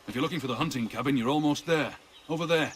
If you're looking for the hunting cabin, you're almost there. Over there.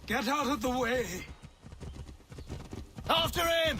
Get out of the way! After him!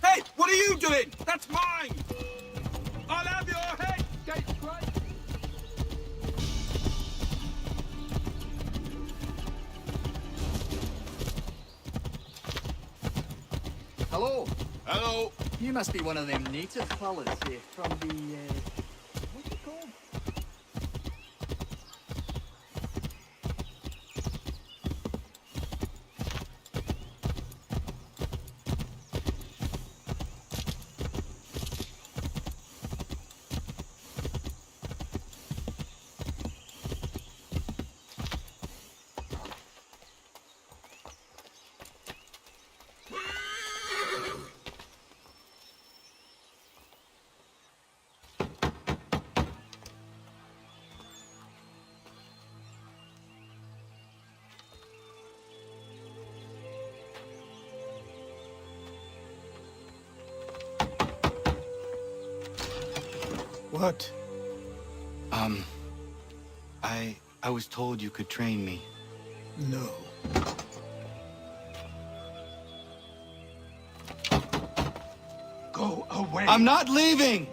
Hey, what are you doing? That's mine! I'll have your head, Gatecraig! Hello. Hello. You must be one of them native fellas from the, what's it called? What? I was told you could train me. No. Go away! I'm not leaving!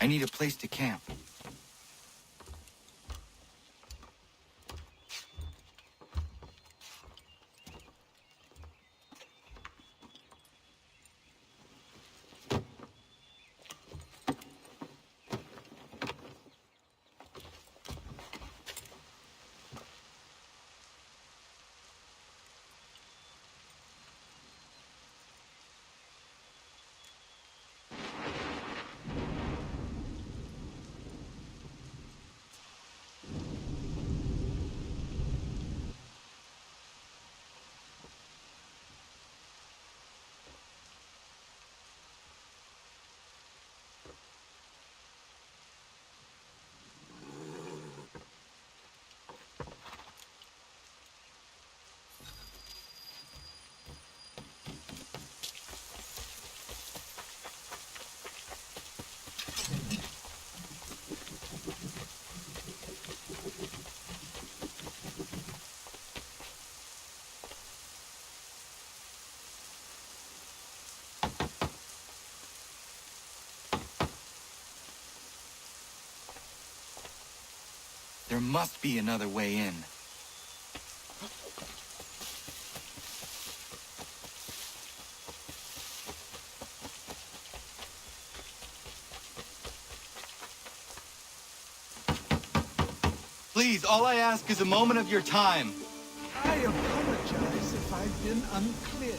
I need a place to camp. There must be another way in. Please, all I ask is a moment of your time. I apologize if I've been unclear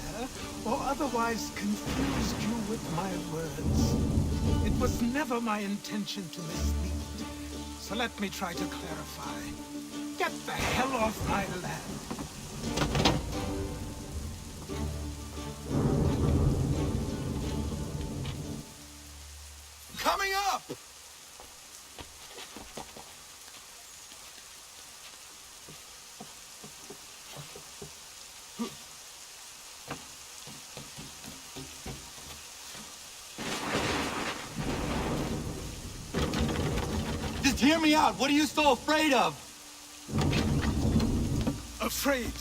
or otherwise confused you with my words. It was never my intention to mislead, so let me try to clarify. Get the hell off my land. Coming up! Just hear me out. What are you so afraid of? Afraid?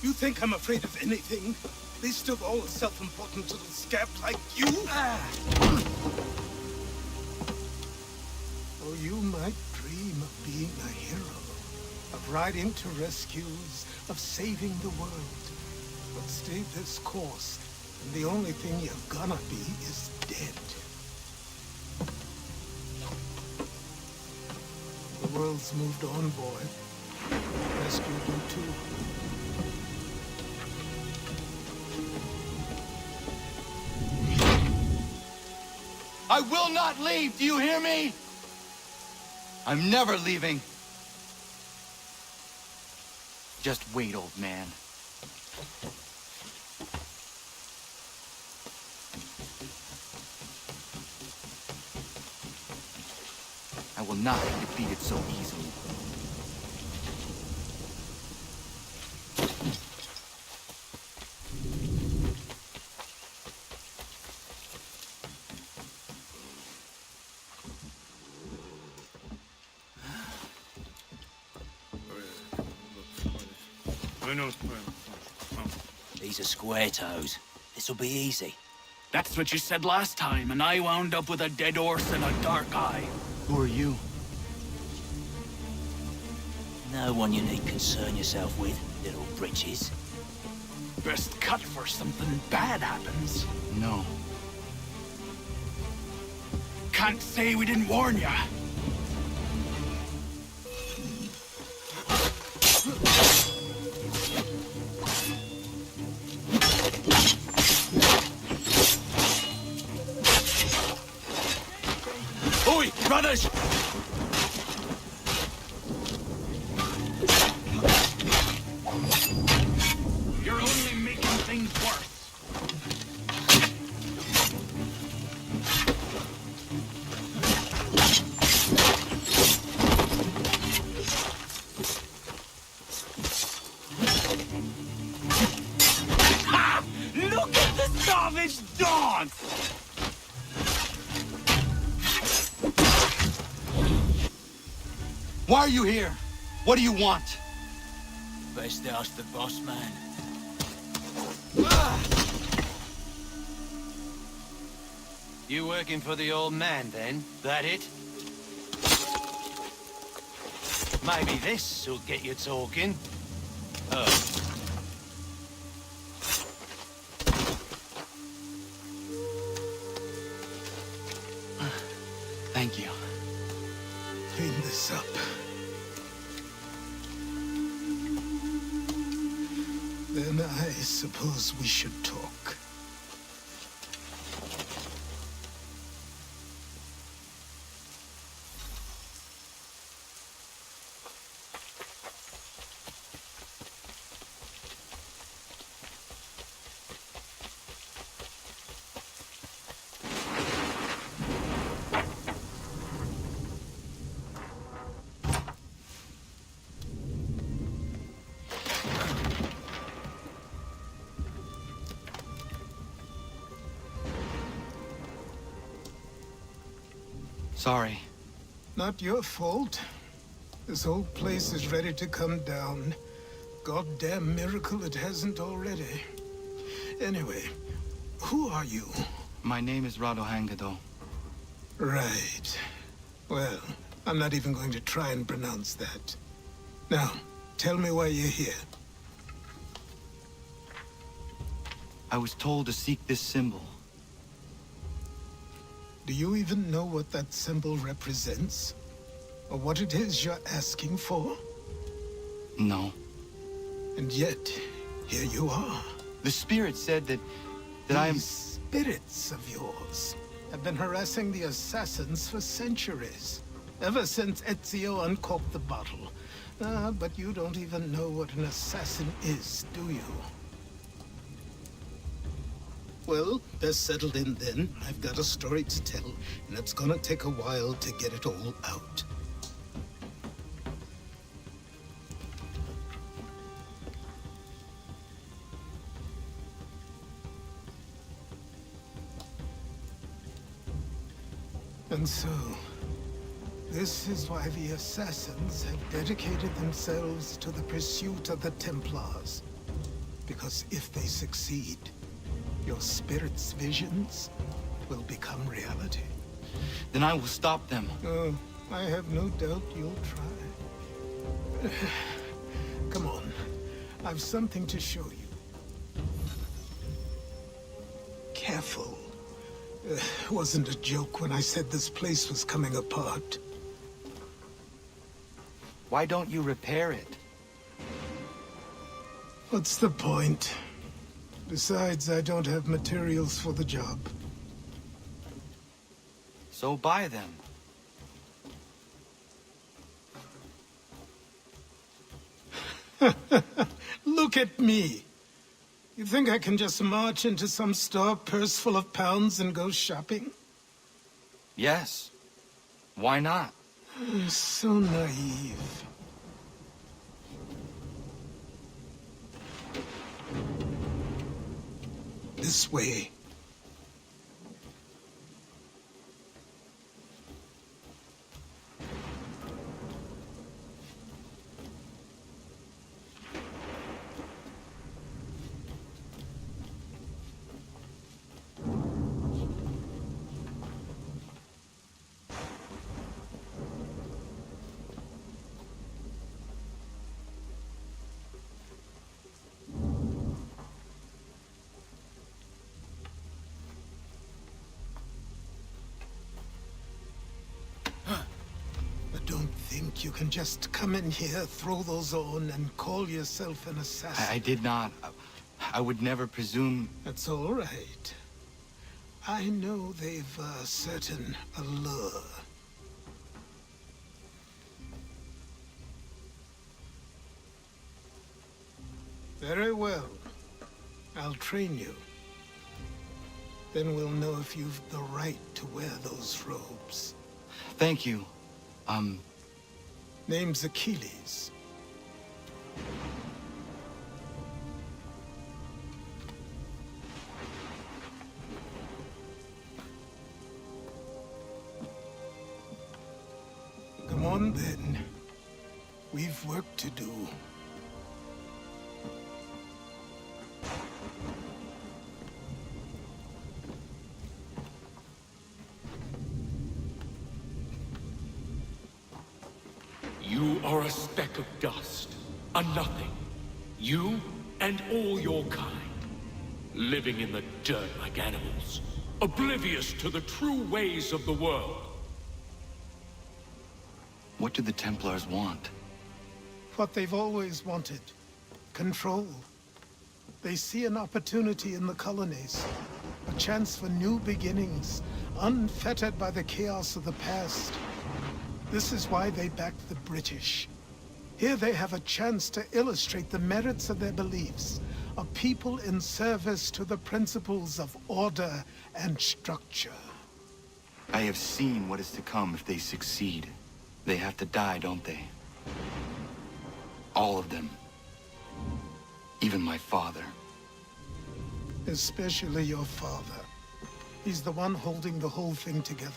You think I'm afraid of anything? Least of all a self-important little scab like you? Oh, you might dream of being a hero, of riding to rescues, of saving the world. But stay this course, and the only thing you're gonna be is dead. The world's moved on, boy. Rescued you too. I will not leave. Do you hear me? I'm never leaving. Just wait, old man. I will not be defeated so easily. These are square toes. This'll be easy. That's what you said last time, and I wound up with a dead horse and a dark eye. Who are you? No one you need concern yourself with, little britches. Best cut for something bad happens. No. Can't say we didn't warn ya. Oi, brothers! You're only making things worse. Ha! Look at the savage dance! Why are you here? What do you want? Best ask the boss man. You working for the old man, then? That it? Maybe this'll get you talking. Oh. Thank you. Clean this up. Then I suppose we should talk. Sorry. Not your fault. This whole place is ready to come down. Goddamn miracle it hasn't already. Anyway, who are you? My name is Radohangado. Right. Well, I'm not even going to try and pronounce that. Now, tell me why you're here. I was told to seek this symbol. Do you even know what that symbol represents? Or what it is you're asking for? No. And yet, here you are. The spirit said that I am... These spirits of yours have been harassing the assassins for centuries. Ever since Ezio uncorked the bottle. But you don't even know what an assassin is, do you? Well, that's settled in then. I've got a story to tell, and it's gonna take a while to get it all out. And so, this is why the Assassins have dedicated themselves to the pursuit of the Templars. Because if they succeed, your spirit's visions will become reality. Then I will stop them. Oh, I have no doubt you'll try. Come on, I've something to show you. Careful. Wasn't a joke when I said this place was coming apart. Why don't you repair it? What's the point? Besides, I don't have materials for the job. So buy them. Look at me! You think I can just march into some store, purse full of pounds, and go shopping? Yes. Why not? So naive. This way. Don't think you can just come in here, throw those on, and call yourself an assassin. I did not. I would never presume... That's all right. I know they've a certain allure. Very well. I'll train you. Then we'll know if you've the right to wear those robes. Thank you. Name's Achilles. Come on, then. We've work to do. You are a speck of dust, a nothing. You and all your kind, living in the dirt like animals, oblivious to the true ways of the world. What do the Templars want? What they've always wanted. Control. They see an opportunity in the colonies. A chance for new beginnings, unfettered by the chaos of the past. This is why they backed the British. Here they have a chance to illustrate the merits of their beliefs. A people in service to the principles of order and structure. I have seen what is to come if they succeed. They have to die, don't they? All of them. Even my father. Especially your father. He's the one holding the whole thing together.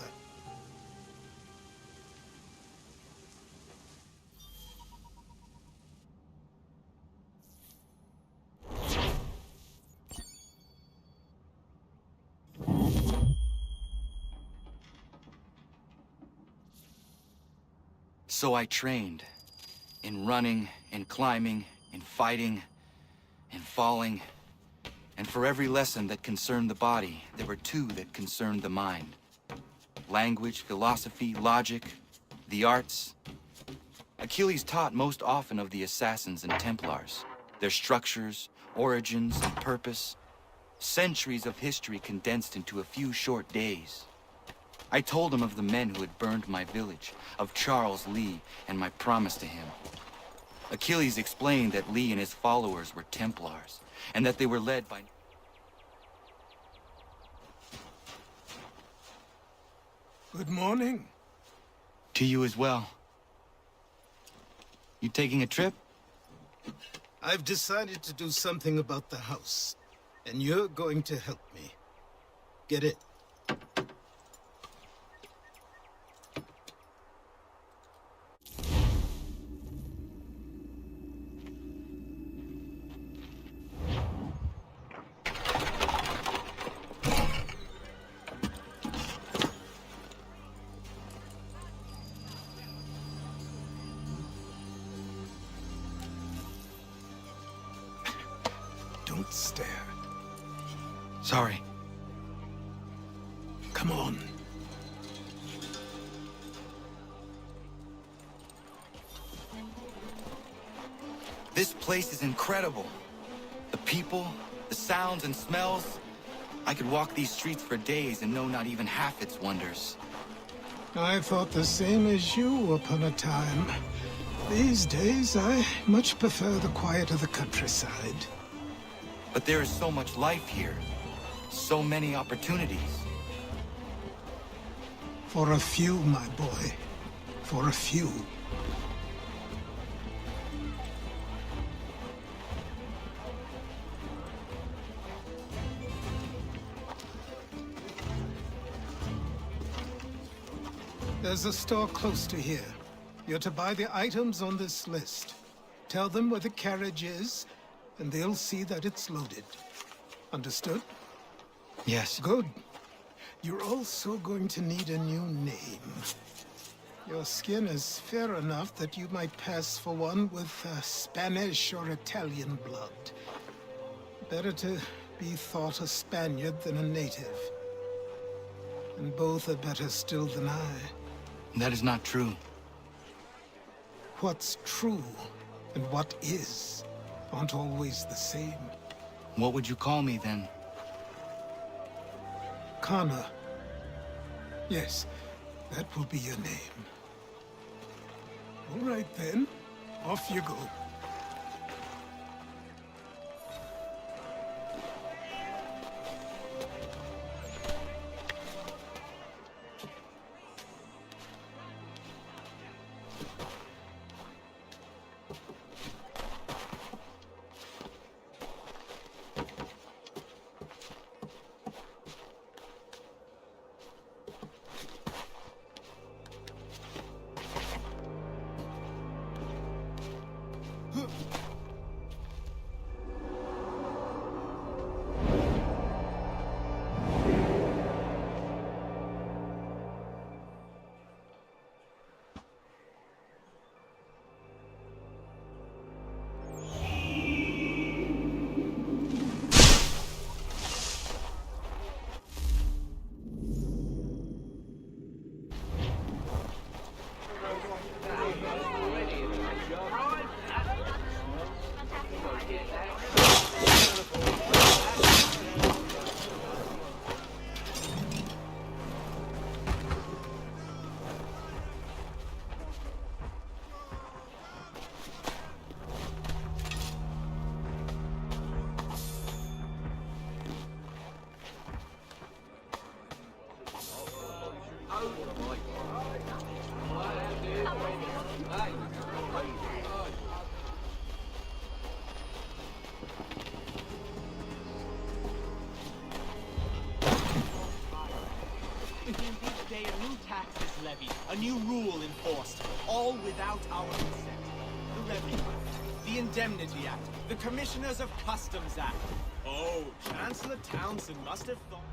So I trained. in running, in climbing, in fighting, in falling. And for every lesson that concerned the body, there were two that concerned the mind. Language, philosophy, logic, the arts. Achilles taught most often of the assassins and Templars, their structures, origins, and purpose. Centuries of history condensed into a few short days. I told him of the men who had burned my village, of Charles Lee and my promise to him. Achilles explained that Lee and his followers were Templars, and that they were led by... Good morning. To you as well. You taking a trip? I've decided to do something about the house, and you're going to help me. Get it? Don't stare. Sorry. Come on. This place is incredible. The people, the sounds and smells. I could walk these streets for days and know not even half its wonders. I thought the same as you upon a time. These days, I much prefer the quiet of the countryside. But there is so much life here. So many opportunities. For a few, my boy. For a few. There's a store close to here. You're to buy the items on this list. Tell them where the carriage is, and they'll see that it's loaded. Understood? Yes. Good. You're also going to need a new name. Your skin is fair enough that you might pass for one with Spanish or Italian blood. Better to be thought a Spaniard than a native. And both are better still than I. That is not true. What's true and what is aren't always the same. What would you call me then? Connor. Yes, that will be your name. All right then, off you go. Within each day a new tax is levied, a new rule enforced, all without our consent. The Revenue Act, the Indemnity Act, the Commissioners of Customs Act. Oh, Chancellor Townsend must have thought...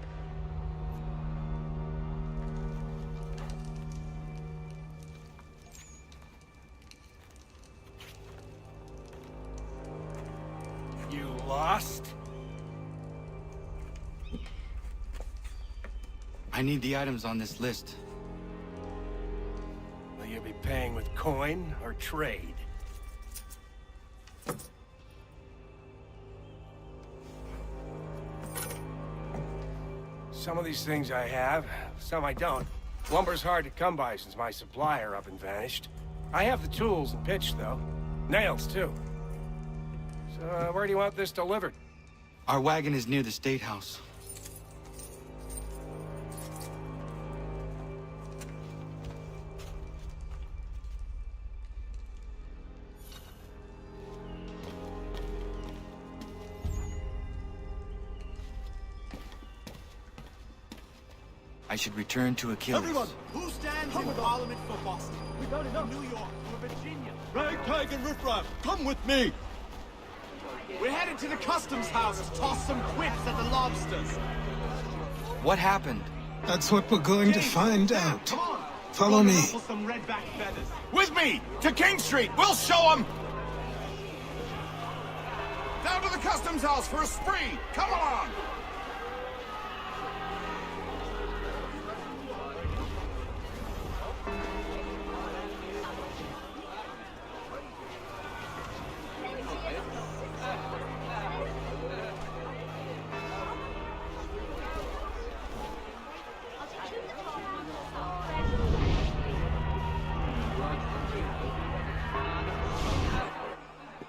I need the items on this list. Will you be paying with coin or trade? Some of these things I have, some I don't. Lumber's hard to come by since my supplier up and vanished. I have the tools and pitch, though. Nails, too. So, where do you want this delivered? Our wagon is near the State House. I should return to Achilles. Everyone, who stands in Parliament for Boston? We got enough. New York, for Virginia. Ragtag and riffraff, come with me! We're headed to the customs house to toss some quips at the lobsters. What happened? That's what we're going to find out. Come on. Follow me. Ruffle some redback feathers. With me! To King Street! We'll show them! Down to the customs house for a spree! Come on!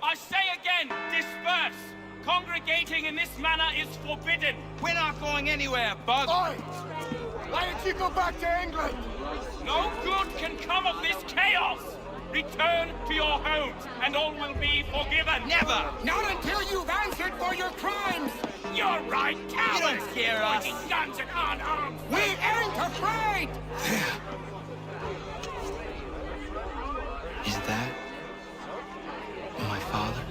I say again, disperse! Congregating in this manner is forbidden! We're not going anywhere, Bug. Oi! Why did you go back to England? No good can come of this chaos! Return to your homes, and all will be forgiven! Never! Not until you've answered for your crimes! You're right, cowards! You don't scare us. Pointing guns at unarmed! We ain't afraid! Is that my father?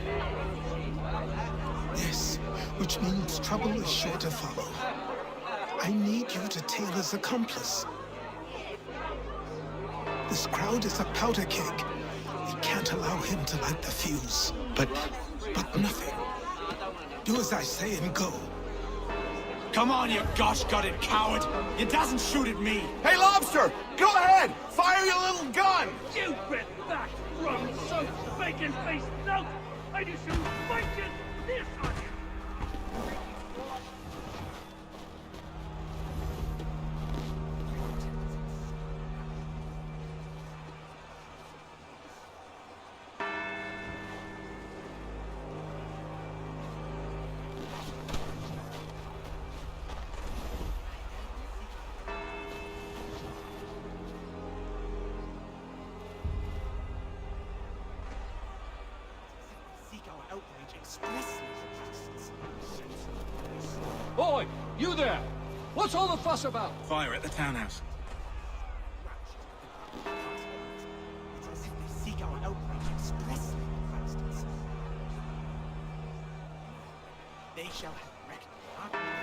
Yes, which means trouble is sure to follow. I need you to Taylor's accomplice. This crowd is a powder keg. We can't allow him to light the fuse. But nothing. Do as I say and go. Come on, you gosh-gutted coward! You doesn't shoot at me! Hey, Lobster! Go ahead! Fire your little gun! You bet that rum so bacon-faced note! I just shall fight you this on you! Seek our outrage expressly. Boy, you there! What's all the fuss about? Fire at the townhouse. It's as if they seek our outrage expressly, for instance. They shall have reckoned.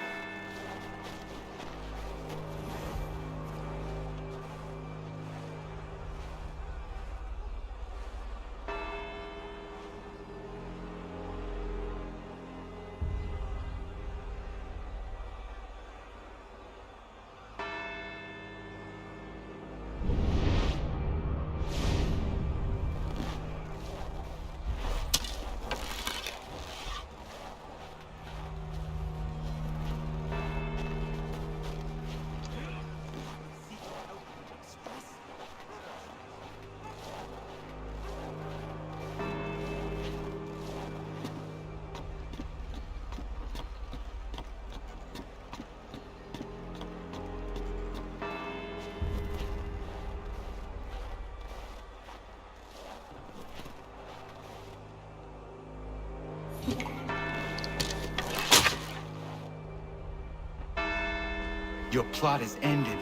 your plot is ended.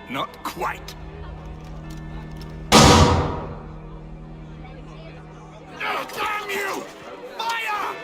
Not quite. Oh, damn you! Fire!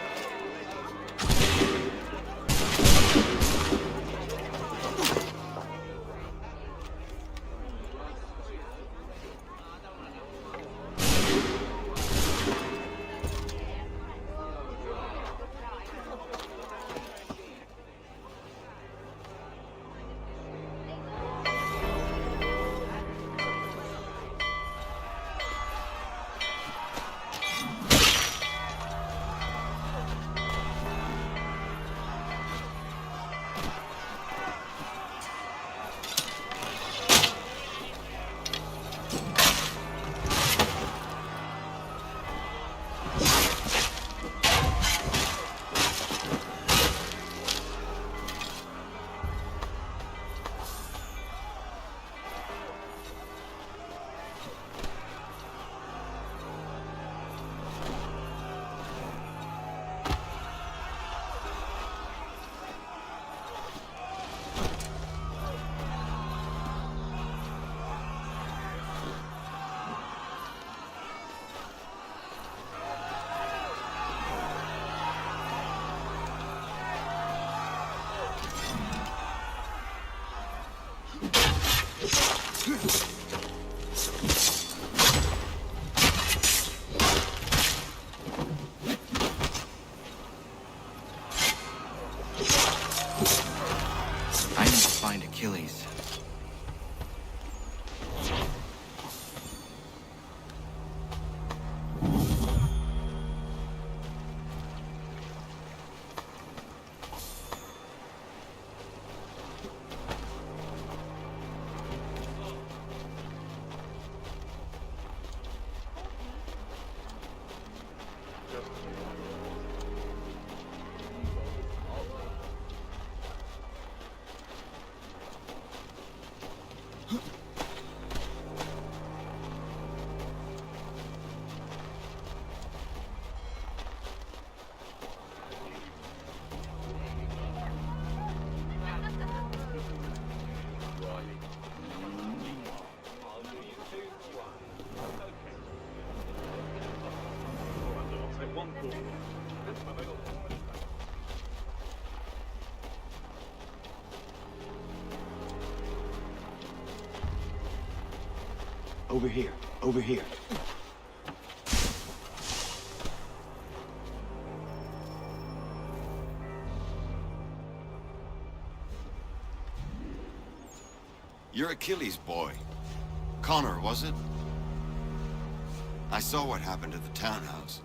Over here, over here. You're Achilles' boy. Connor, was it? I saw what happened at the townhouse.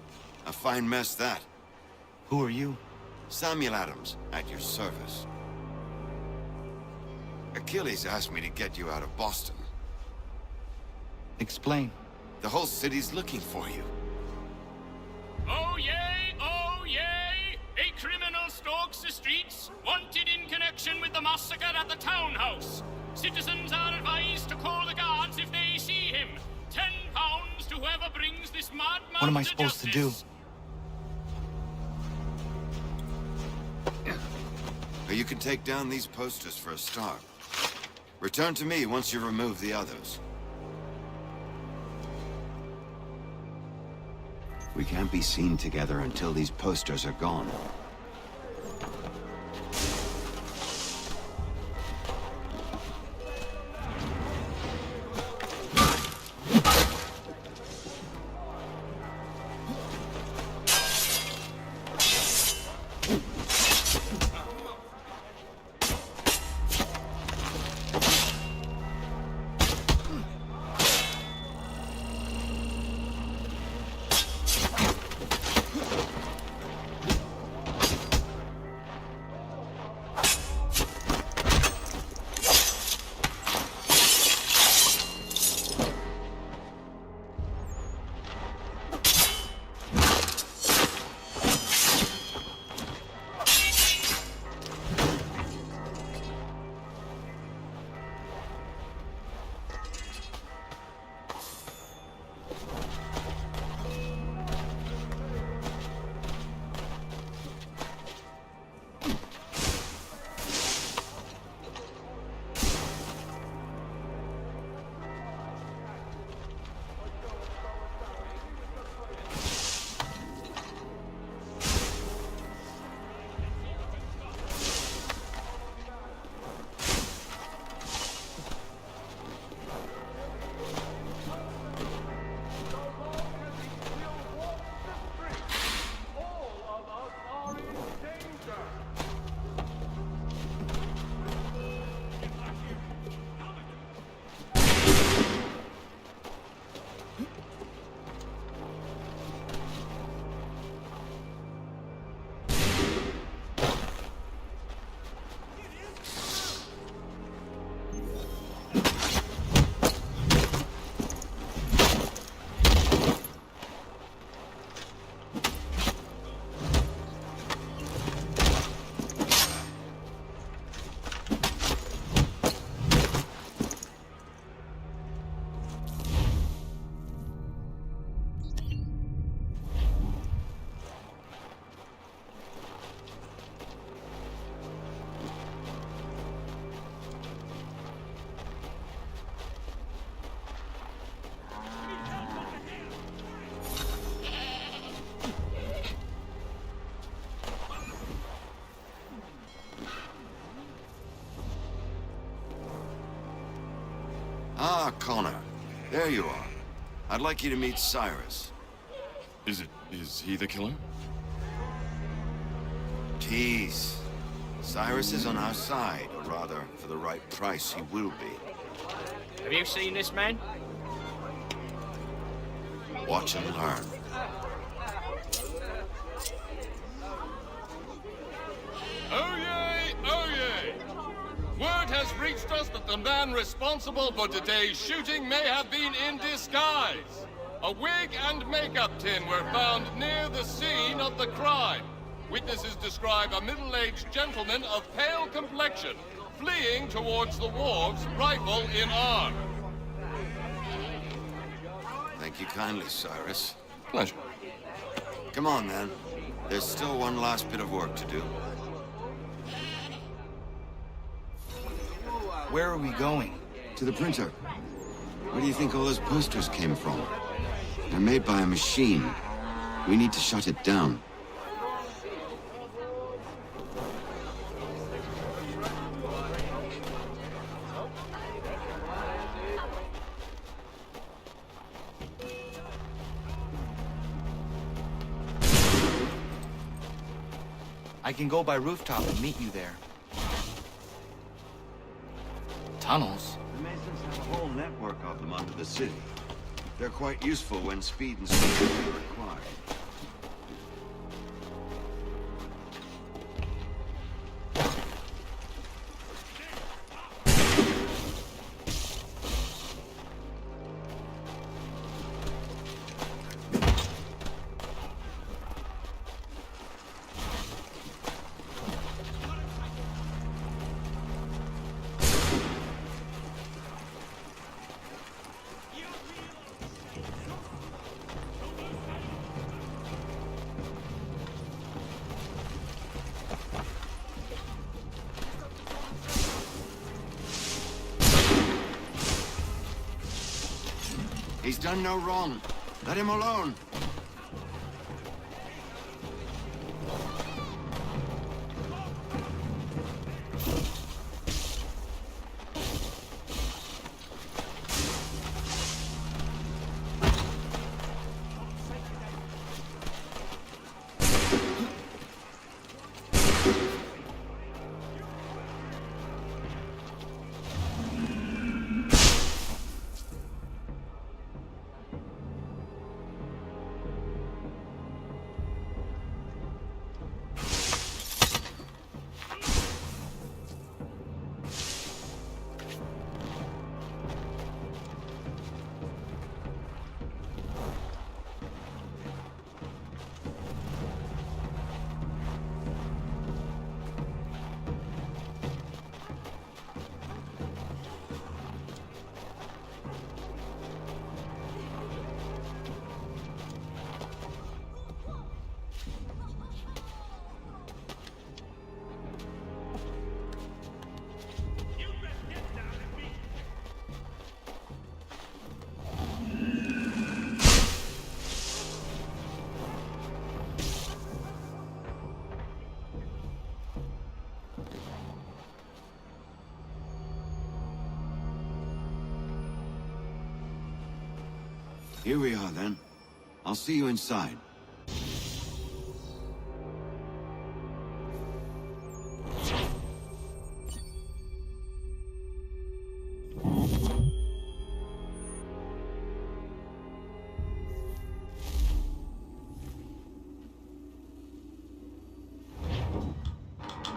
A fine mess, that. Who are you? Samuel Adams, at your service. Achilles asked me to get you out of Boston. Explain. The whole city's looking for you. Oh yay, oh yay! A criminal stalks the streets, wanted in connection with the massacre at the townhouse. Citizens are advised to call the guards if they see him. £10 to whoever brings this madman What am I supposed to do? You can take down these posters for a start. Return to me once you remove the others. We can't be seen together until these posters are gone. Ah, Connor. There you are. I'd like you to meet Cyrus. Is he the killer? Tease. Cyrus is on our side, or rather, for the right price, he will be. Have you seen this man? Watch and learn. Oh yay, oh yay! Word has reached us that the man responsible for today's shooting may have been in disguise. A wig and makeup tin were found near the scene of the crime. Witnesses describe a middle-aged gentleman of pale complexion. fleeing towards the wharves, rifle in arm. Thank you kindly, Cyrus. Pleasure. Come on, then. There's still one last bit of work to do. Where are we going? To the printer. Where do you think all those posters came from? They're made by a machine. We need to shut it down. I can go by rooftop and meet you there. Tunnels? The Masons have a whole network of them under the city. They're quite useful when speed and security are required. He's done no wrong. Let him alone. Here we are, then. I'll see you inside.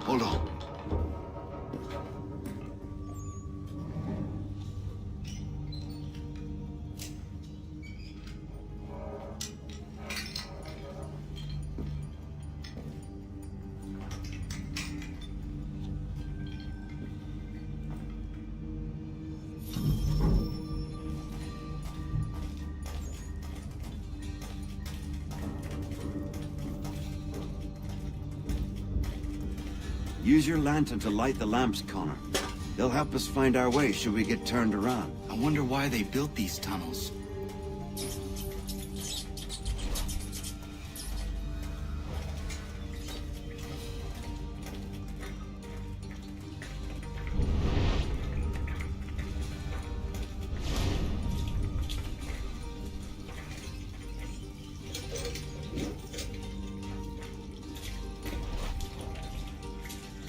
Hold on. Use your lantern to light the lamps, Connor. They'll help us find our way should we get turned around. I wonder why they built these tunnels.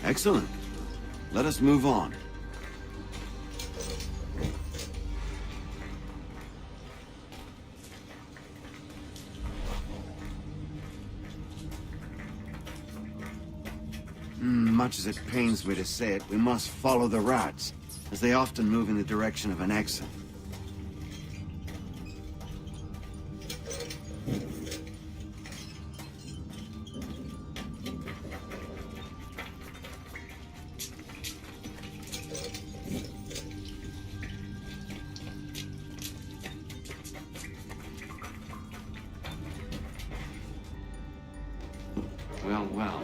Excellent. Let us move on. Much as it pains me to say it, we must follow the rats, as they often move in the direction of an exit. Well, well.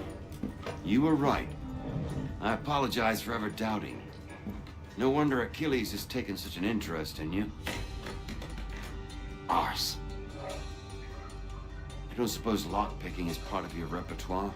You were right. I apologize for ever doubting. No wonder Achilles has taken such an interest in you. Arse. I don't suppose lockpicking is part of your repertoire?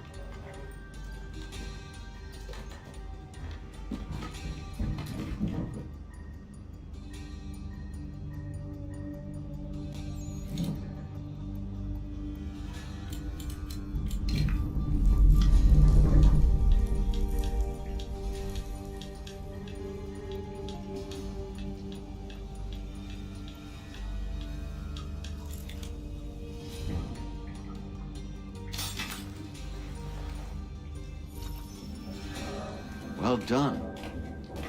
Well done.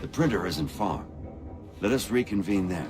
The printer isn't far. Let us reconvene there.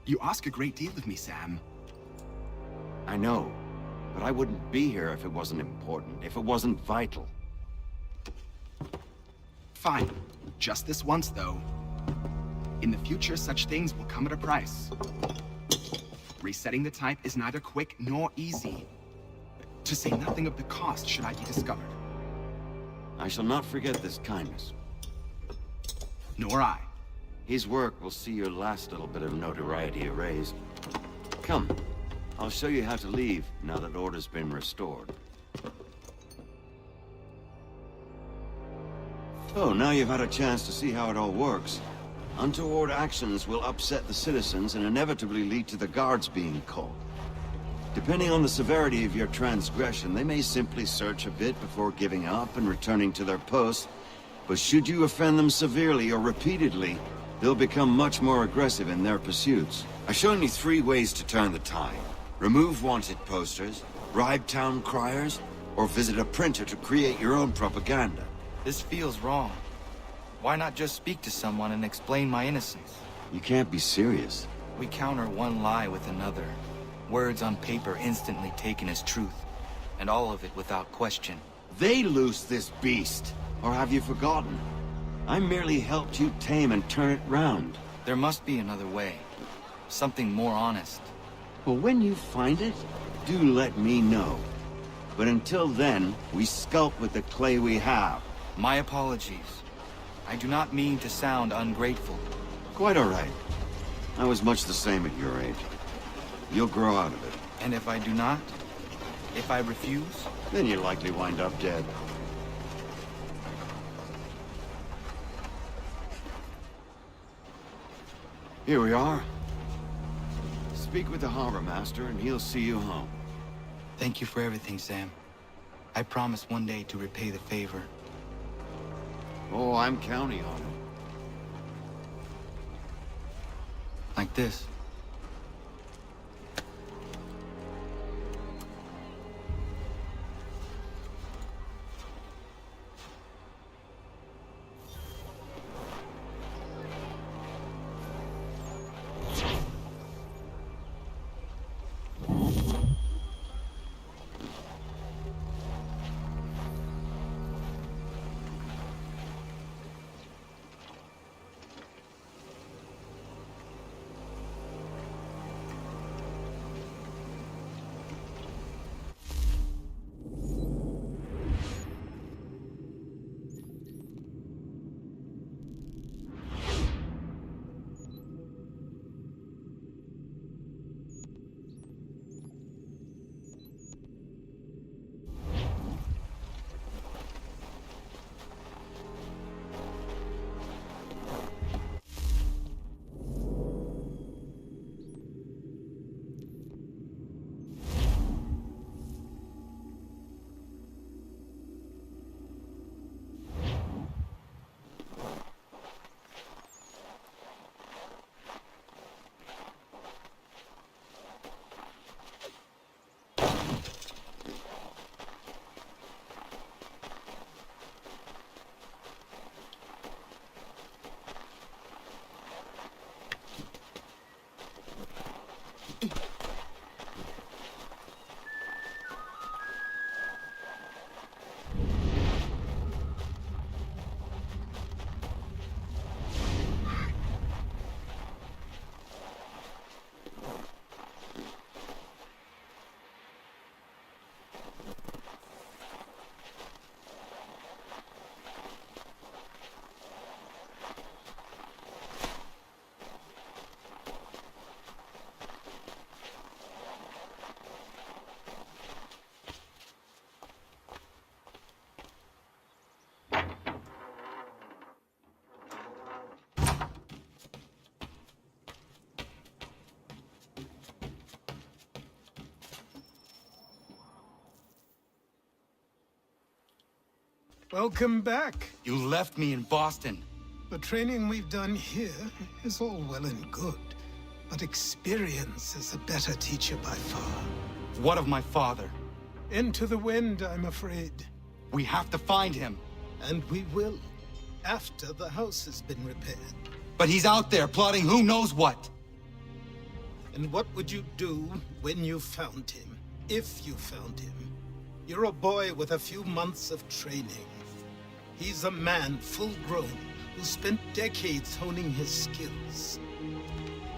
You ask a great deal of me, Sam. I know, but I wouldn't be here if it wasn't important, if it wasn't vital. Fine. Just this once, though. In the future, such things will come at a price. Resetting the type is neither quick nor easy. To say nothing of the cost should I be discovered. I shall not forget this kindness. Nor I. His work will see your last little bit of notoriety erased. Come, I'll show you how to leave now that order's been restored. Oh, now you've had a chance to see how it all works. Untoward actions will upset the citizens and inevitably lead to the guards being called. Depending on the severity of your transgression, they may simply search a bit before giving up and returning to their posts. But should you offend them severely or repeatedly, they'll become much more aggressive in their pursuits. I've shown you 3 ways to turn the tide. Remove wanted posters, bribe town criers, or visit a printer to create your own propaganda. This feels wrong. Why not just speak to someone and explain my innocence? You can't be serious. We counter one lie with another. Words on paper instantly taken as truth. And all of it without question. They loose this beast. Or have you forgotten? I merely helped you tame and turn it round. There must be another way. Something more honest. Well, when you find it, do let me know. But until then, we sculpt with the clay we have. My apologies. I do not mean to sound ungrateful. Quite all right. I was much the same at your age. You'll grow out of it. And if I do not? If I refuse? Then you'll likely wind up dead. Here we are. Speak with the harbor master and he'll see you home. Thank you for everything, Sam. I promise one day to repay the favor. Oh, I'm counting on it. Like this. Welcome back. You left me in Boston. The training we've done here is all well and good, but experience is a better teacher by far. What of my father? Into the wind, I'm afraid. We have to find him. And we will, after the house has been repaired. But he's out there plotting who knows what. And what would you do when you found him? If you found him? You're a boy with a few months of training. He's a man full grown who spent decades honing his skills.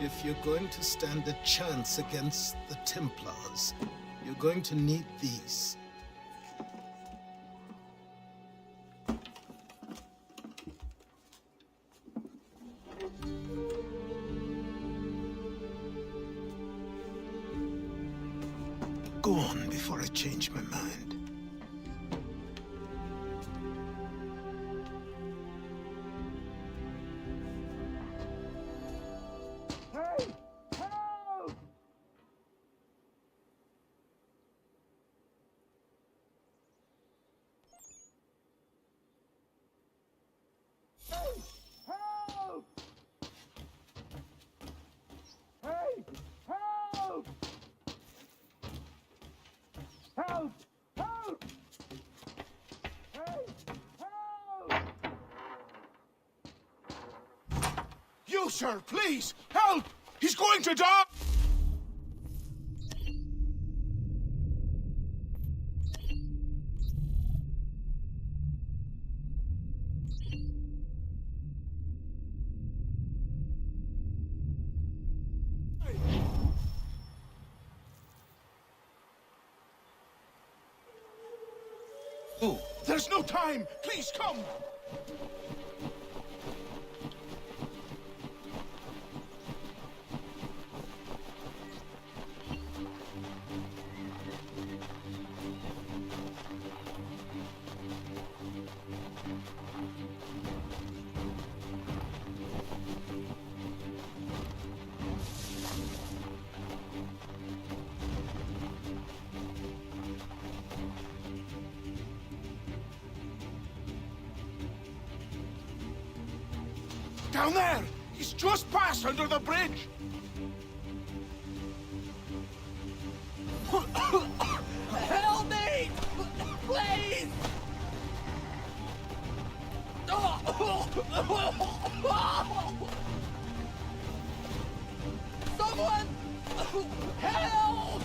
If you're going to stand a chance against the Templars, you're going to need these. Go on before I change my mind. Hey! Help! Hey! Help! Hey! Help! Help! Help! Hey! Help! You, sir, please! Help! He's going to die! Who? There's no time! Please, come! Down there! He's just passed under the bridge! Help me! Please! Someone! Help!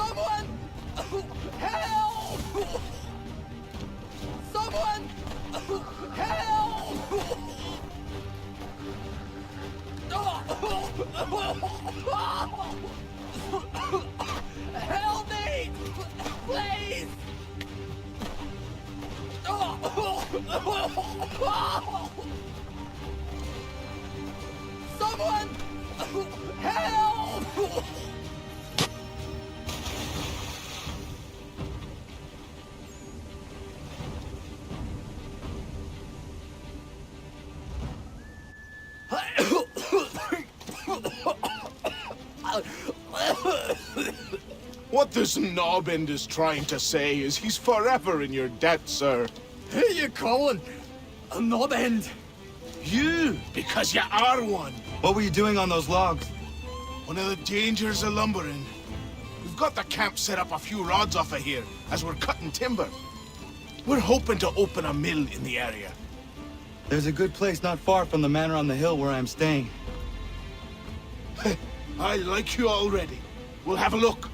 Someone! Help! Someone! Help! Help me! Please! Someone! Help! What this knobend is trying to say is he's forever in your debt, sir. Who you calling a knobend? You, because you are one. What were you doing on those logs? One of the dangers of lumbering. We've got the camp set up a few rods off of here, as we're cutting timber. We're hoping to open a mill in the area. There's a good place not far from the manor on the hill where I'm staying. I like you already. We'll have a look.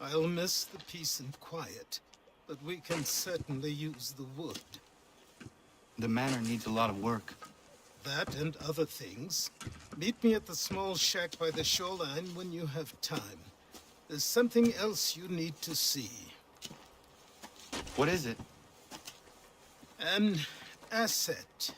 I'll miss the peace and quiet, but we can certainly use the wood. The manor needs a lot of work. That and other things. Meet me at the small shack by the shoreline when you have time. There's something else you need to see. What is it? An asset.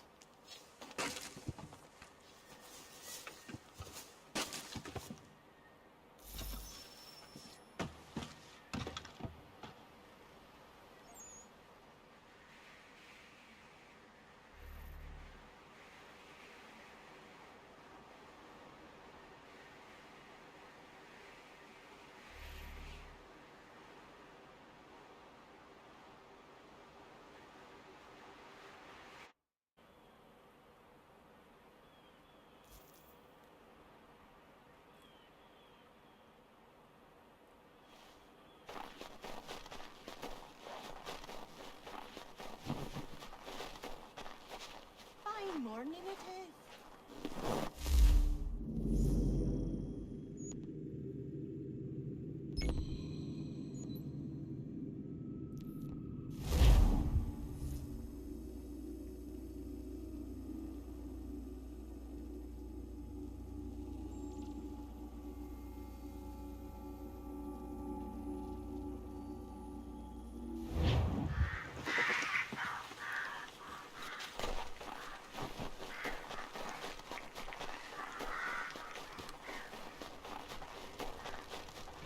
Fine morning it is.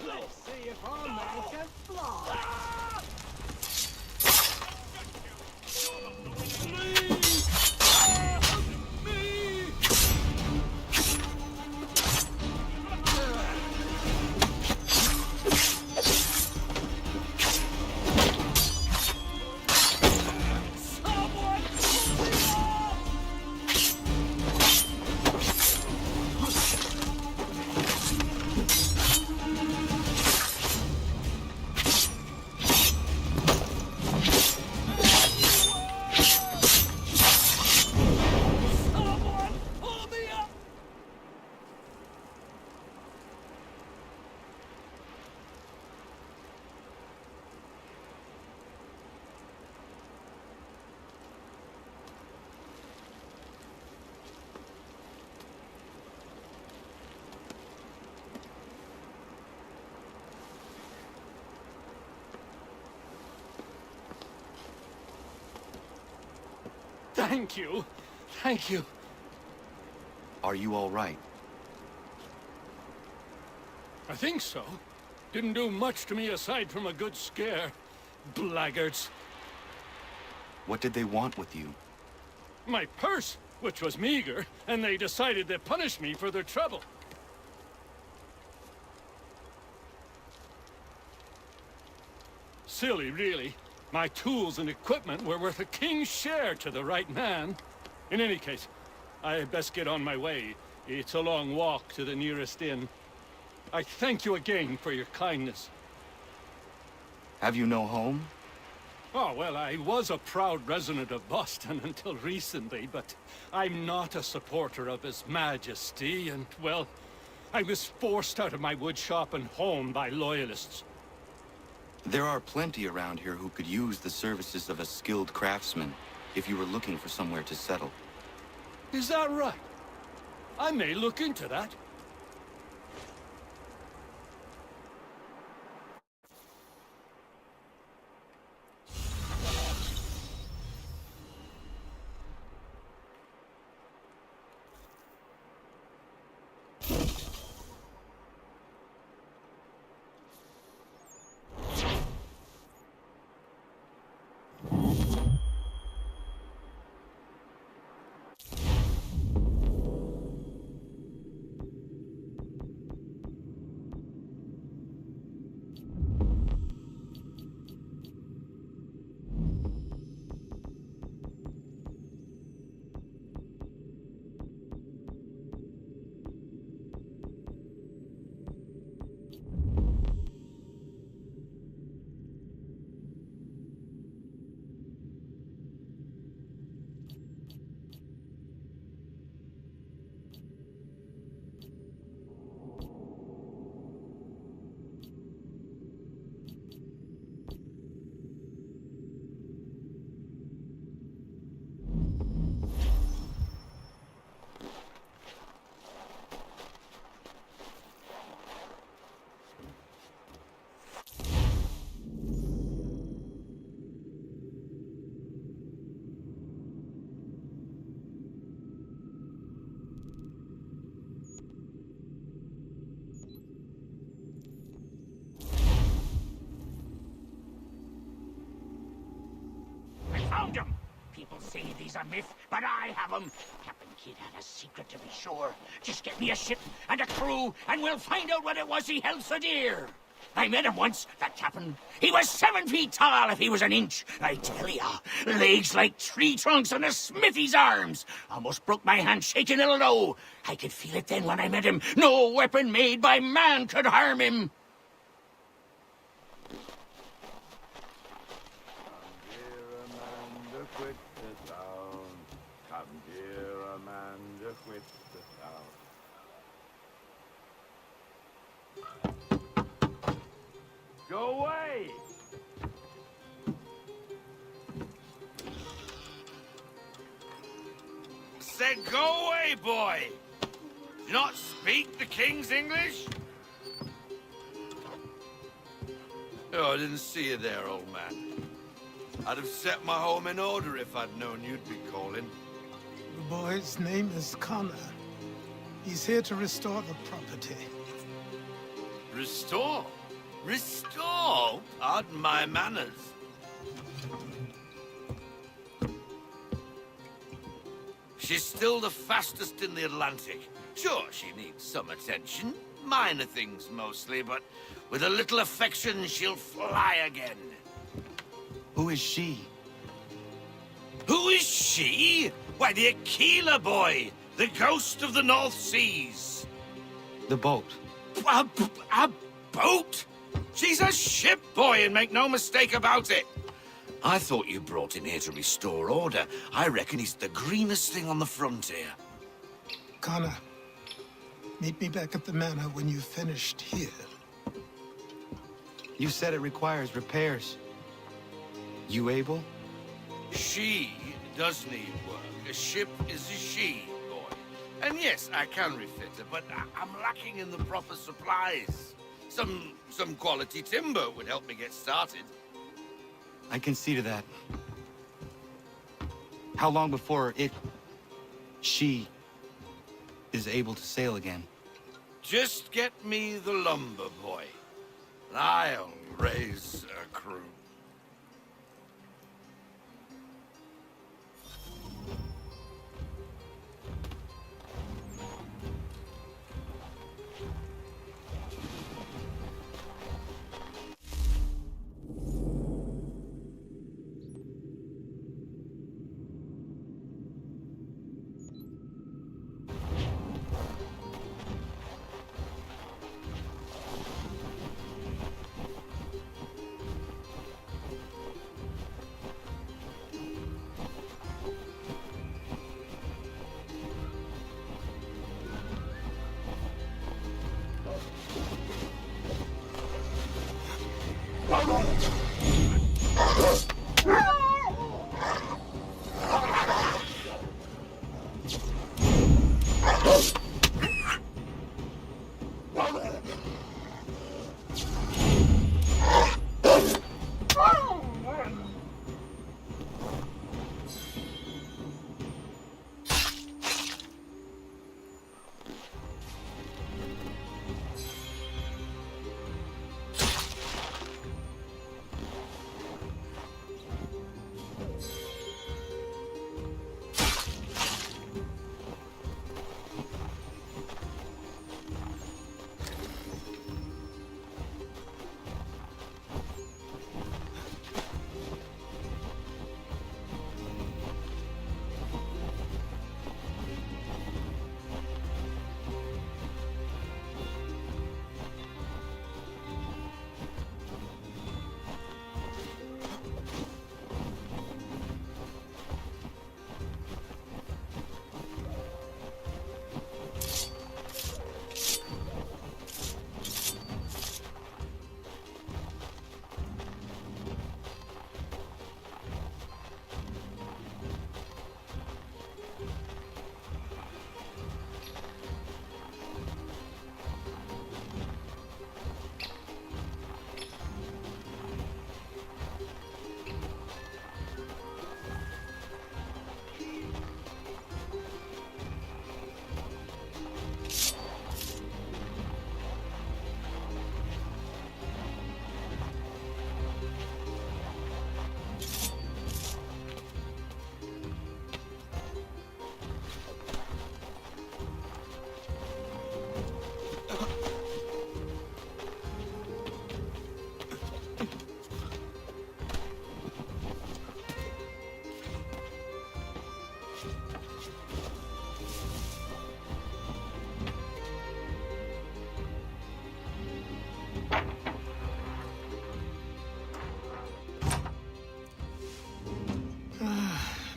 Let's see if our man can fly. Thank you. Thank you. Are you all right? I think so. Didn't do much to me aside from a good scare. Blackguards. What did they want with you? My purse, which was meager, and they decided to punish me for their trouble. Silly, really. My tools and equipment were worth a king's share to the right man. In any case, I had best get on my way. It's a long walk to the nearest inn. I thank you again for your kindness. Have you no home? Oh, well, I was a proud resident of Boston until recently, but I'm not a supporter of His Majesty, and, well, I was forced out of my woodshop and home by loyalists. There are plenty around here who could use the services of a skilled craftsman if you were looking for somewhere to settle. Is that right? I may look into that. say these a myth, but I have 'em. Captain Kidd had a secret, to be sure. Just get me a ship and a crew, and we'll find out what it was he held so dear. I met him once, that captain. He was 7 feet tall if he was an inch. I tell ya, legs like tree trunks and a smithy's arms. Almost broke my hand shaking it'll know. I could feel it then when I met him. No weapon made by man could harm him. Quit the town. Come here, Amanda, quit the town. Go away! Said go away, boy! Do you not speak the King's English? Oh, I didn't see you there, old man. I'd have set my home in order if I'd known you'd be calling. The boy's name is Connor. He's here to restore the property. Restore? Restore? Pardon my manners. She's still the fastest in the Atlantic. Sure, she needs some attention. Minor things mostly, but with a little affection, she'll fly again. Who is she? Who is she? Why, the Aquila boy, the ghost of the North Seas. The boat. A boat? She's a ship, boy, and make no mistake about it. I thought you brought him here to restore order. I reckon he's the greenest thing on the frontier. Connor, meet me back at the manor when you've finished here. You said it requires repairs. You able? She does need work. A ship is a she, boy. And yes, I can refit her, but I'm lacking in the proper supplies. Some quality timber would help me get started. I can see to that. How long before she is able to sail again? Just get me the lumber, boy. And I'll raise a crew.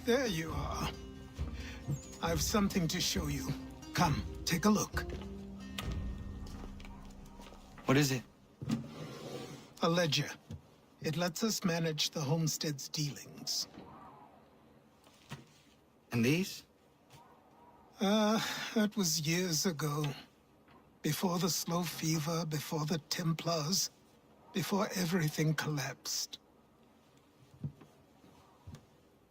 There you are. I've something to show you. Come, take a look. What is it? A ledger. It lets us manage the homestead's dealings. And these? That was years ago. Before the slow fever, before the Templars, before everything collapsed.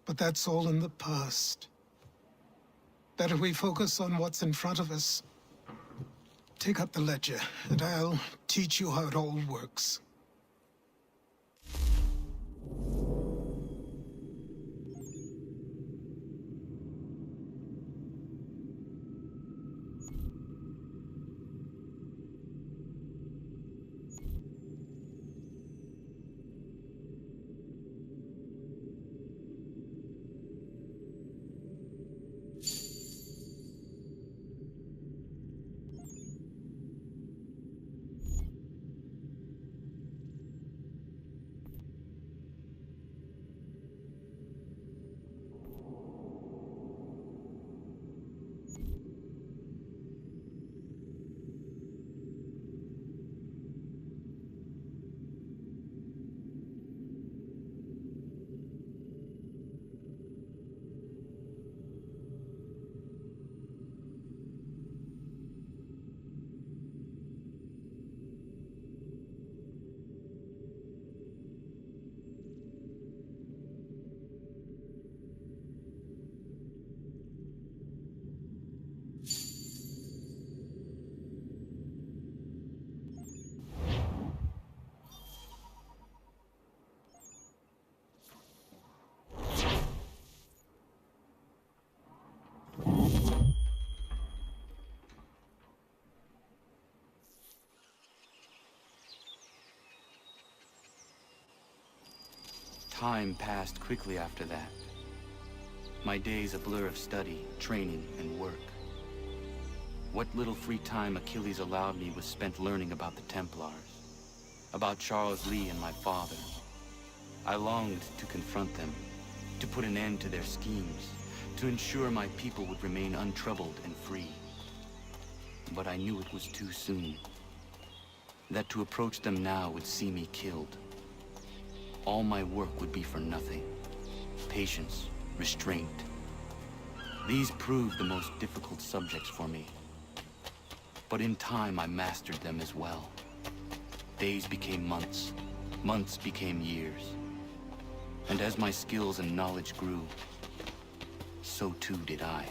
But that's all in the past. Better we focus on what's in front of us. Take up the ledger, and I'll teach you how it all works. Time passed quickly after that. My days a blur of study, training, and work. What little free time Achilles allowed me was spent learning about the Templars, about Charles Lee and my father. I longed to confront them, to put an end to their schemes, to ensure my people would remain untroubled and free. But I knew it was too soon. That to approach them now would see me killed. All my work would be for nothing. Patience, restraint. These proved the most difficult subjects for me. But in time, I mastered them as well. Days became months. Months became years. And as my skills and knowledge grew, so too did I.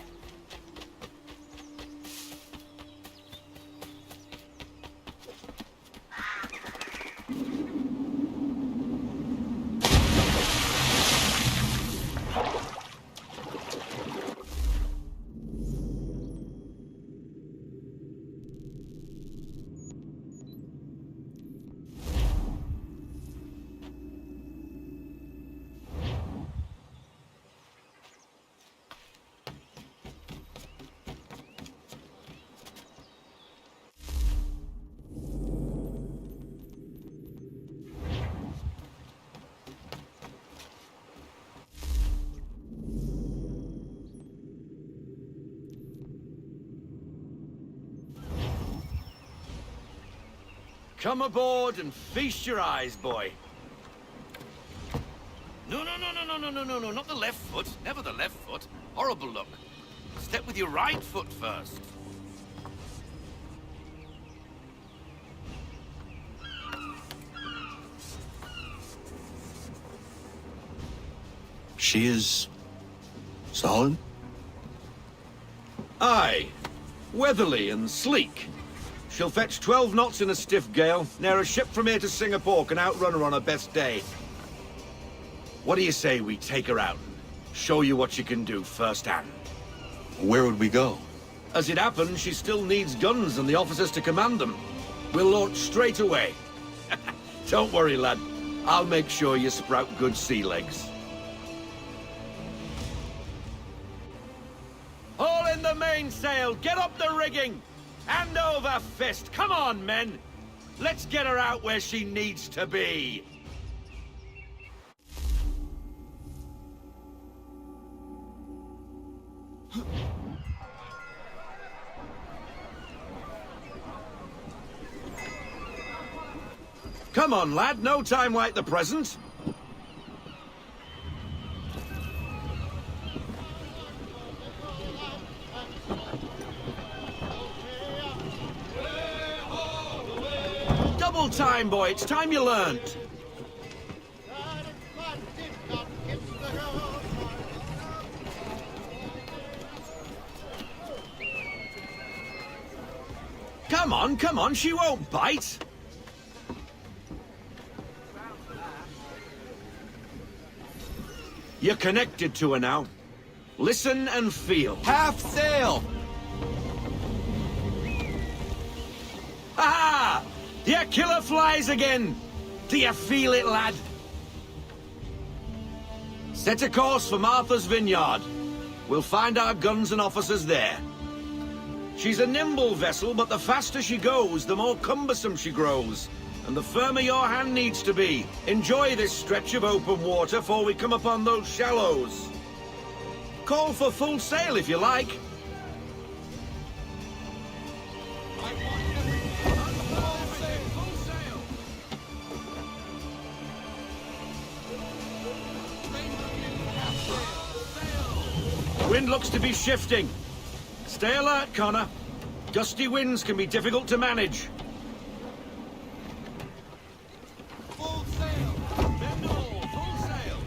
Come aboard and feast your eyes, boy. No, not the left foot. Never the left foot. Horrible look. Step with your right foot first. She is... solid? Aye. Weatherly and sleek. She'll fetch 12 knots in a stiff gale. Ne'er a ship from here to Singapore can outrun her on her best day. What do you say we take her out and show you what she can do firsthand? Where would we go? As it happens, she still needs guns and the officers to command them. We'll launch straight away. Don't worry, lad. I'll make sure you sprout good sea legs. Haul in the mainsail! Get up the rigging! Hand over fist! Come on, men! Let's get her out where she needs to be! Come on, lad, no time like the present. Double time, boy, it's time you learned. Come on, she won't bite. You're connected to her now. Listen and feel. Half sail! Ha! Your killer flies again! Do you feel it, lad? Set a course for Martha's Vineyard. We'll find our guns and officers there. She's a nimble vessel, but the faster she goes, the more cumbersome she grows. And the firmer your hand needs to be. Enjoy this stretch of open water before we come upon those shallows. Call for full sail if you like. Wind looks to be shifting. Stay alert, Connor. Gusty winds can be difficult to manage. Full sail! Bend all, full sail!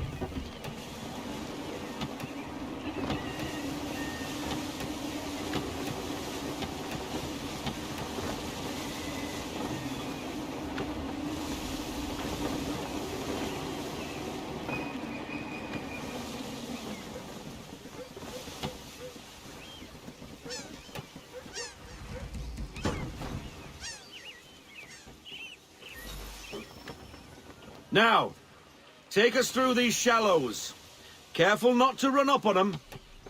Now, take us through these shallows. Careful not to run up on them.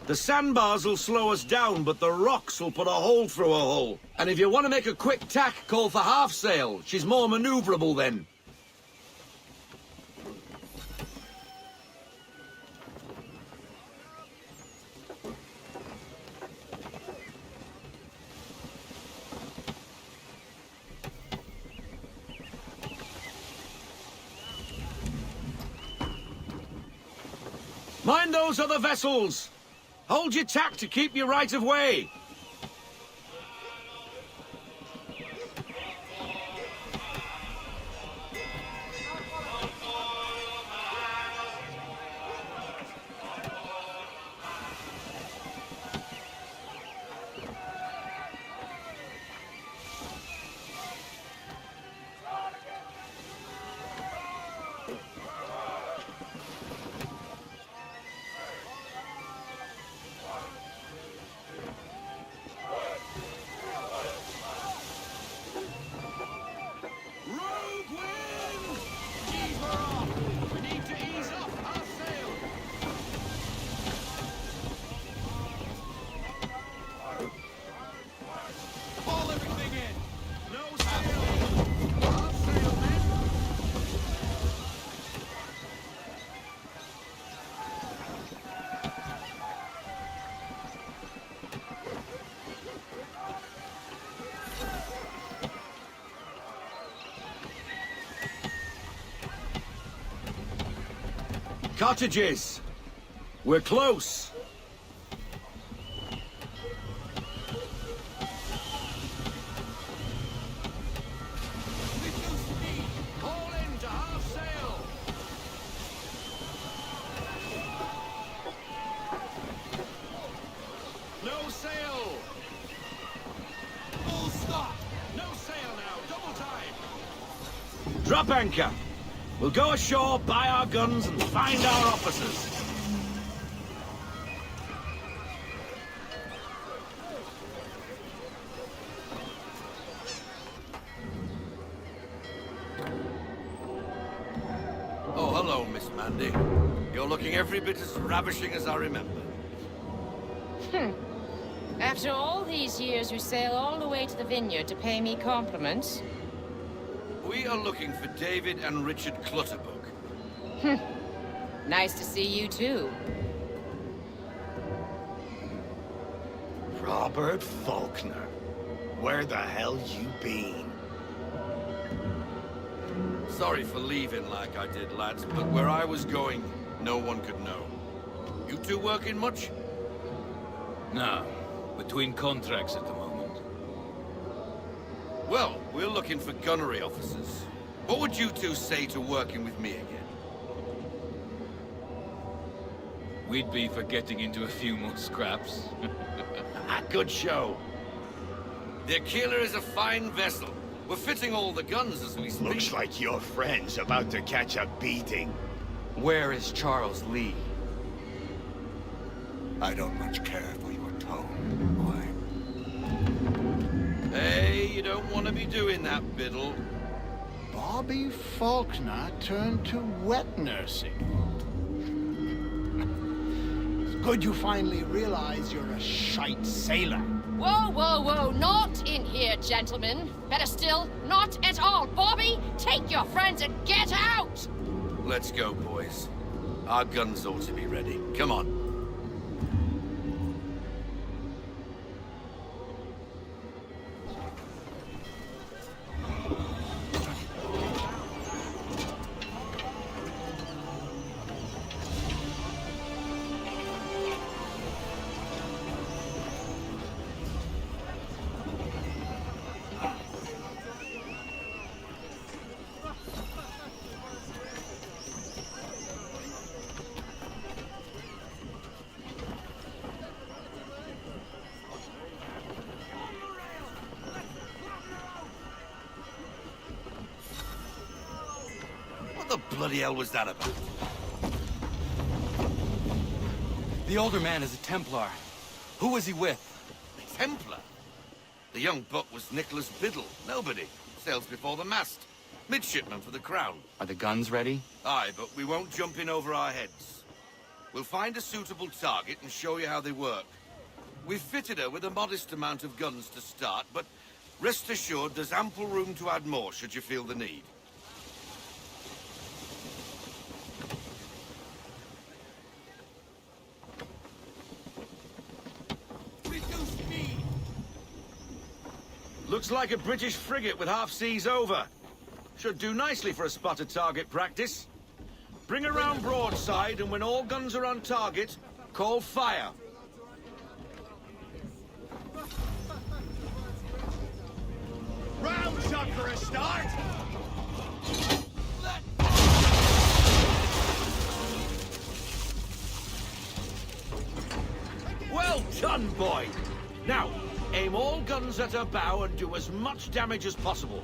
The sandbars will slow us down, but the rocks will put a hole through a hole. And if you want to make a quick tack, call for half sail. She's more maneuverable then. Mind those other vessels! Hold your tack to keep your right of way! Cottages! We're close! No sail! Full stop! No sail now! Double time! Drop anchor! We'll go ashore, buy our guns, and find our officers. Oh, hello, Miss Mandy. You're looking every bit as ravishing as I remember. After all these years, you sail all the way to the vineyard to pay me compliments? We are looking for David and Richard Clutterbuck. Nice to see you, too. Robert Faulkner. Where the hell you been? Sorry for leaving like I did, lads, but where I was going, no one could know. You two working much? Nah, between contracts at the moment. Well, we're looking for gunnery officers. What would you two say to working with me again? We'd be for getting into a few more scraps. Good show. The Aquila is a fine vessel. We're fitting all the guns as we speak. Looks like your friend's about to catch a beating. Where is Charles Lee? I don't much care for your tone, boy. Hey, you don't want to be doing that, Biddle. Bobby Faulkner turned to wet nursing. It's good you finally realize you're a shite sailor. Whoa, whoa, whoa, not in here, gentlemen. Better still, not at all. Bobby, take your friends and get out! Let's go, boys. Our guns ought to be ready. Come on. What the bloody hell was that about? The older man is a Templar. Who was he with? A Templar? The young buck was Nicholas Biddle. Nobody. Sails before the mast. Midshipman for the Crown. Are the guns ready? Aye, but we won't jump in over our heads. We'll find a suitable target and show you how they work. We've fitted her with a modest amount of guns to start, but rest assured there's ample room to add more should you feel the need. Looks like a British frigate with half seas over. Should do nicely for a spotted target practice. Bring her round broadside, and when all guns are on target, call fire. Rounds up for a start! Well done, boy! Now, aim all guns at her bow and do as much damage as possible.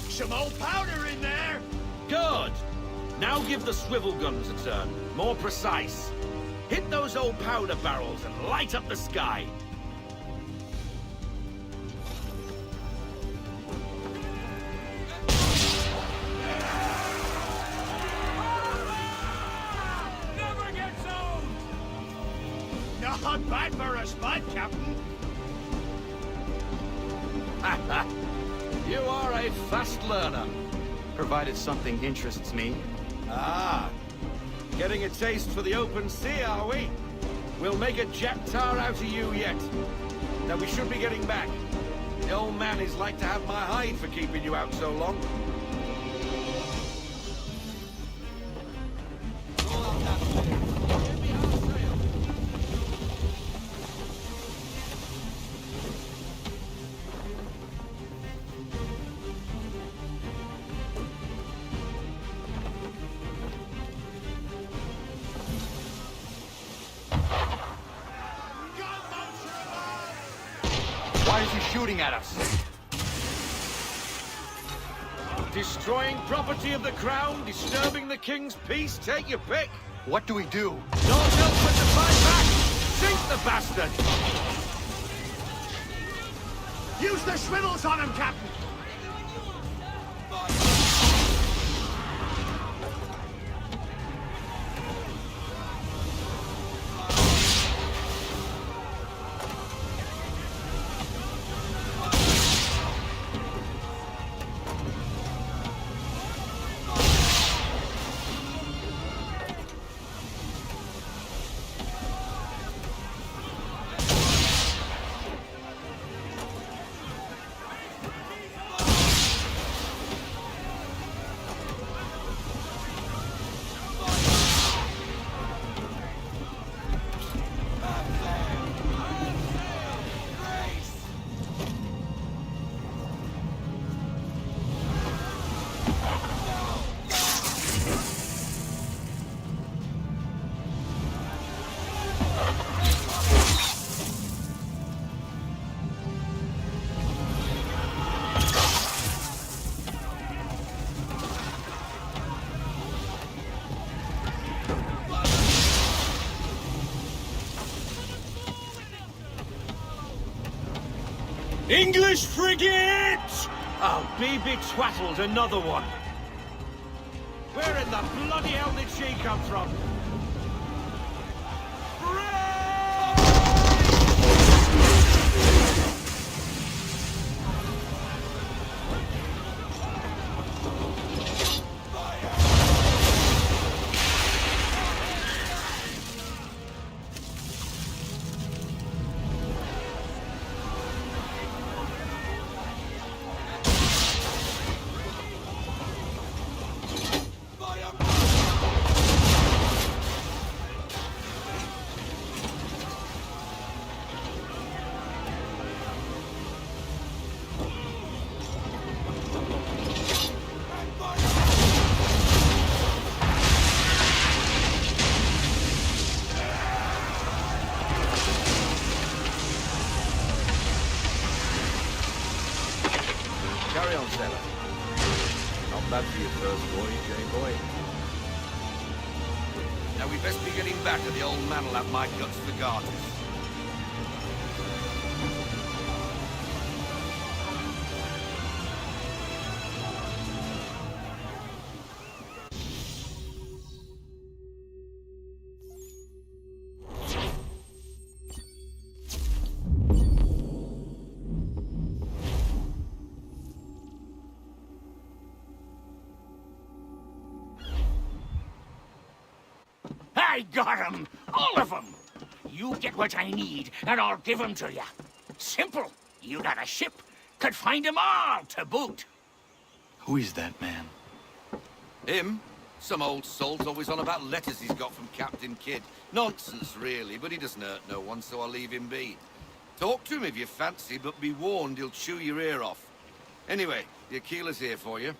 Some old powder in there! Good! Now give the swivel guns a turn. More precise. Hit those old powder barrels and light up the sky. Never gets old! Not bad for a spud, Captain. You are a fast learner. Provided something interests me. Ah, getting a taste for the open sea, are we? We'll make a jack tar out of you yet. Now we should be getting back. The old man is like to have my hide for keeping you out so long. Why is he shooting at us? Destroying property of the crown, disturbing the king's peace, take your pick. What do we do? Naught else but to fight back! Sink the bastard! Use the swivels on him, Captain! English frigate! I'll be betwattled, another one. Where in the bloody hell did she come from? Carry on, sailor. Not bad for your first voyage, eh, boy? Now we best be getting back, or the old man will have my guts for garters. I got 'em! All of 'em! You get what I need, and I'll give 'em to you. Simple. You got a ship. Could find 'em all to boot. Who is that man? Him? Some old salt always on about letters he's got from Captain Kidd. Nonsense, really, but he doesn't hurt no one, so I'll leave him be. Talk to him if you fancy, but be warned he'll chew your ear off. Anyway, the Aquila's here for you.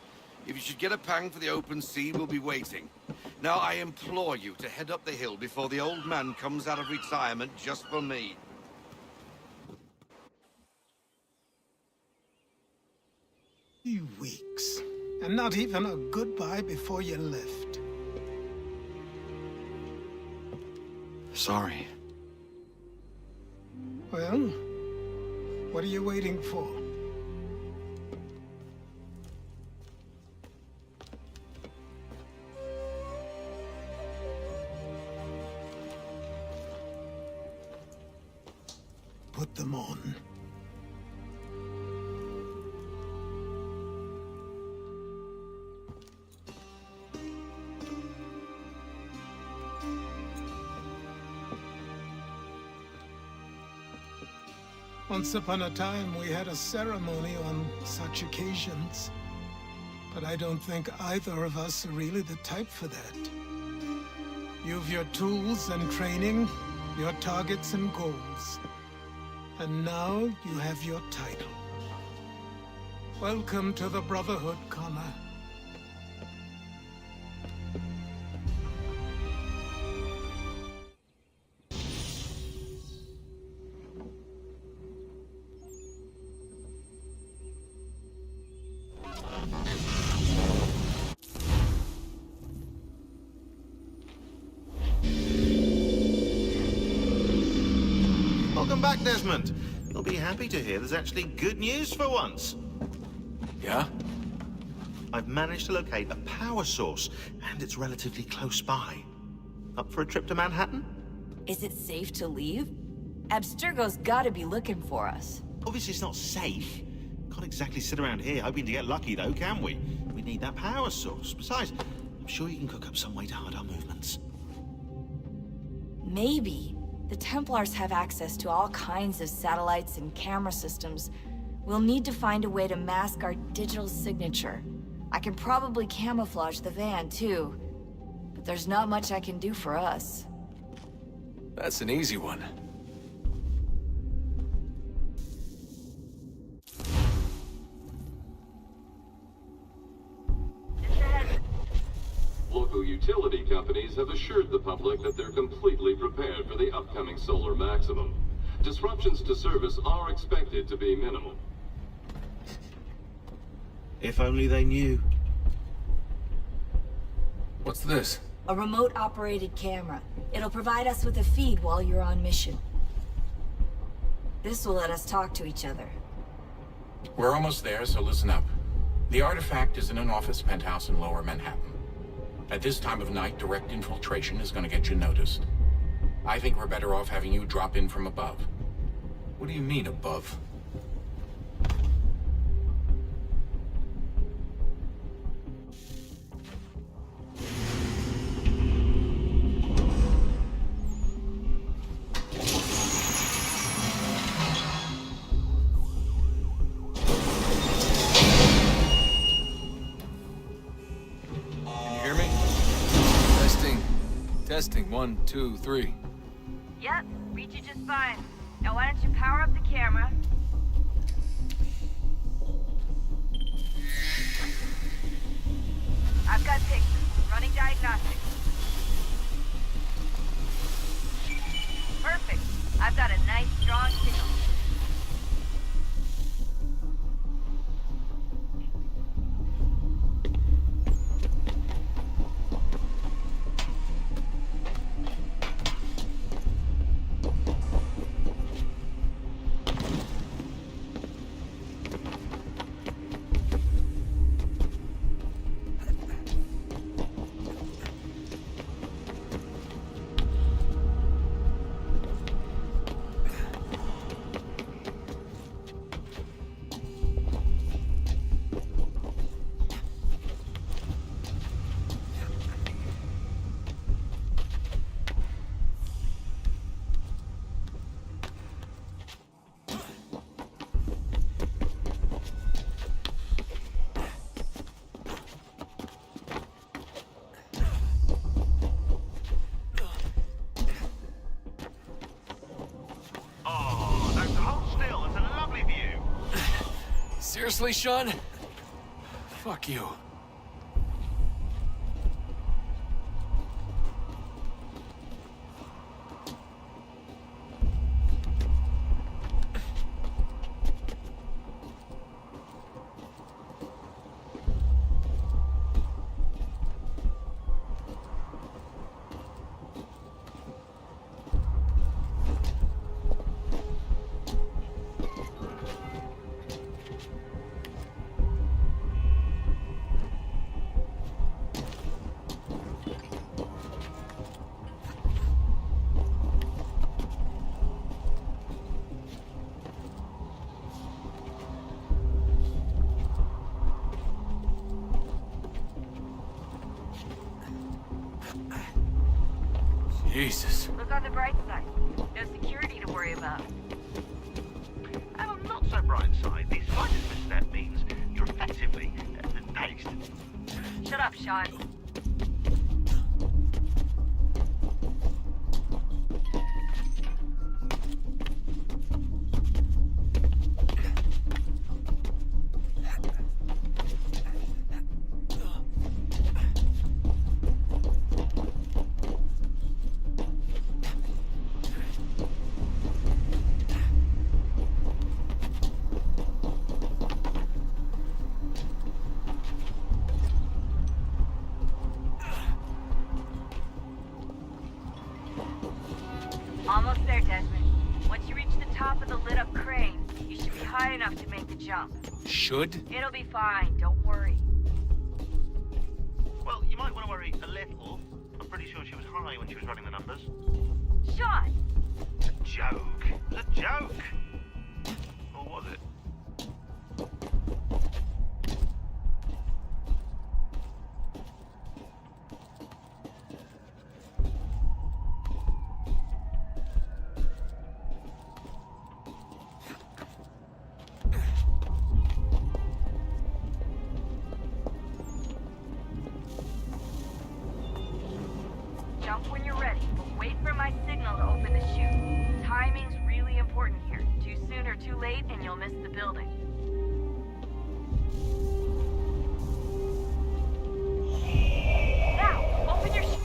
If you should get a pang for the open sea, we'll be waiting. Now, I implore you to head up the hill before the old man comes out of retirement just for me. 3 weeks, and not even a goodbye before you left. Sorry. Well, what are you waiting for? Put them on. Once upon a time, we had a ceremony on such occasions. But I don't think either of us are really the type for that. You've your tools and training, your targets and goals. And now you have your title. Welcome to the Brotherhood, Connor. Welcome back, Desmond. You'll be happy to hear there's actually good news for once. Yeah? I've managed to locate a power source, and it's relatively close by. Up for a trip to Manhattan? Is it safe to leave? Abstergo's gotta be looking for us. Obviously it's not safe. Can't exactly sit around here hoping to get lucky, though, can we? We need that power source. Besides, I'm sure you can cook up some way to hide our movements. Maybe. The Templars have access to all kinds of satellites and camera systems. We'll need to find a way to mask our digital signature. I can probably camouflage the van, too. But there's not much I can do for us. That's an easy one. Local utility companies have assured the public that they're completely prepared for the upcoming solar maximum. Disruptions to service are expected to be minimal. If only they knew. What's this? A remote-operated camera. It'll provide us with a feed while you're on mission. This will let us talk to each other. We're almost there, so listen up. The artifact is in an office penthouse in Lower Manhattan. At this time of night, direct infiltration is going to get you noticed. I think we're better off having you drop in from above. What do you mean, above? Testing, 1, 2, 3. Yep, reach you just fine. Now why don't you power up the camera? I've got pictures. Running diagnostics. Perfect. I've got a nice, strong signal. Seriously, Sean? Fuck you. Jesus. Look on the bright side. No security to worry about. And on the not so bright side, the slightest misstep means you're effectively paced. Shut up, Sean. Almost there, Desmond. Once you reach the top of the lit-up crane, you should be high enough to make the jump. Should? It'll be fine, don't worry. Well, you might want to worry a little. I'm pretty sure she was high when she was running the numbers. Sean! A joke. It was a joke. Or was it? Jump when you're ready, but wait for my signal to open the chute. Timing's really important here. Too soon or too late, and you'll miss the building. Now, open your chute.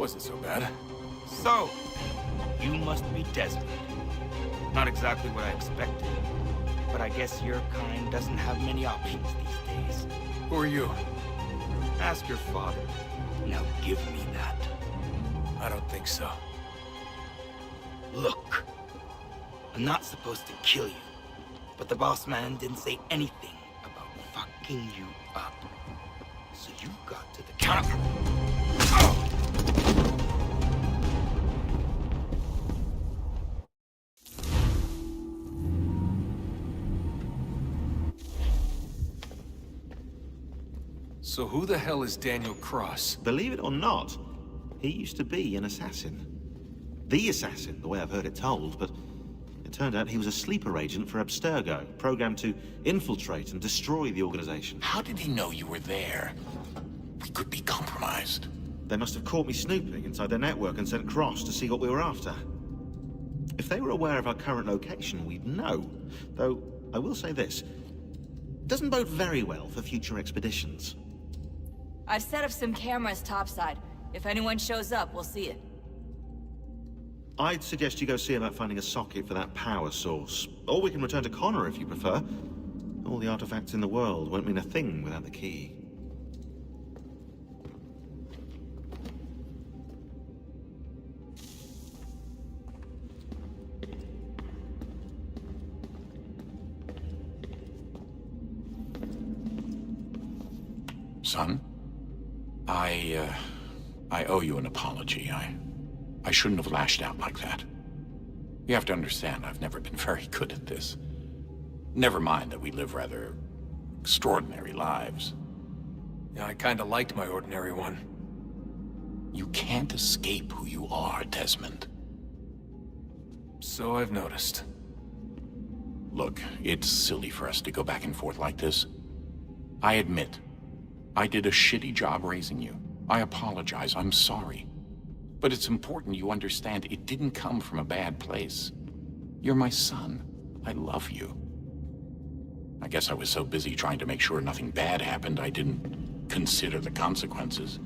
wasn't so bad. So, you must be Desmond. Not exactly what I expected, but I guess your kind doesn't have many options these days. Who are you? Ask your father. Now give me that. I don't think so. Look, I'm not supposed to kill you, but the boss man didn't say anything about fucking you up. So you got to the counter. So who the hell is Daniel Cross? Believe it or not, he used to be an assassin. The assassin, the way I've heard it told, but it turned out he was a sleeper agent for Abstergo, programmed to infiltrate and destroy the organization. How did he know you were there? We could be compromised. They must have caught me snooping inside their network and sent Cross to see what we were after. If they were aware of our current location, we'd know. Though, I will say this. It doesn't bode very well for future expeditions. I've set up some cameras topside. If anyone shows up, we'll see it. I'd suggest you go see about finding a socket for that power source. Or we can return to Connor if you prefer. All the artifacts in the world won't mean a thing without the key. Son, I owe you an apology. I shouldn't have lashed out like that. You have to understand, I've never been very good at this. Never mind that we live rather extraordinary lives. Yeah, I kinda liked my ordinary one. You can't escape who you are, Desmond. So I've noticed. Look, it's silly for us to go back and forth like this. I admit, I did a shitty job raising you. I apologize, I'm sorry. But it's important you understand it didn't come from a bad place. You're my son. I love you. I guess I was so busy trying to make sure nothing bad happened, I didn't consider the consequences.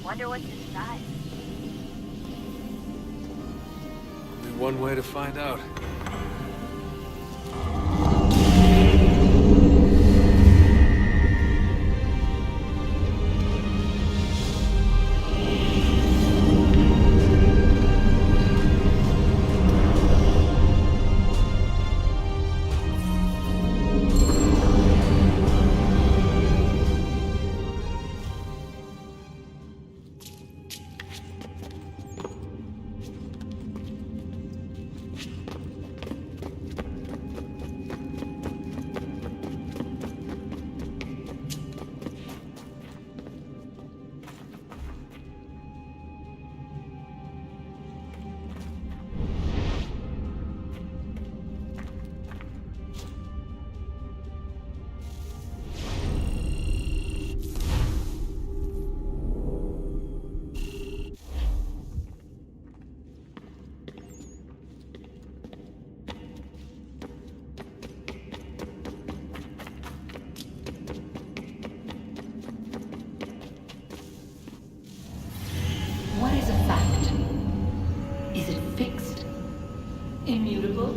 Wonder what's inside. Only one way to find out. What is a fact? Is it fixed? Immutable?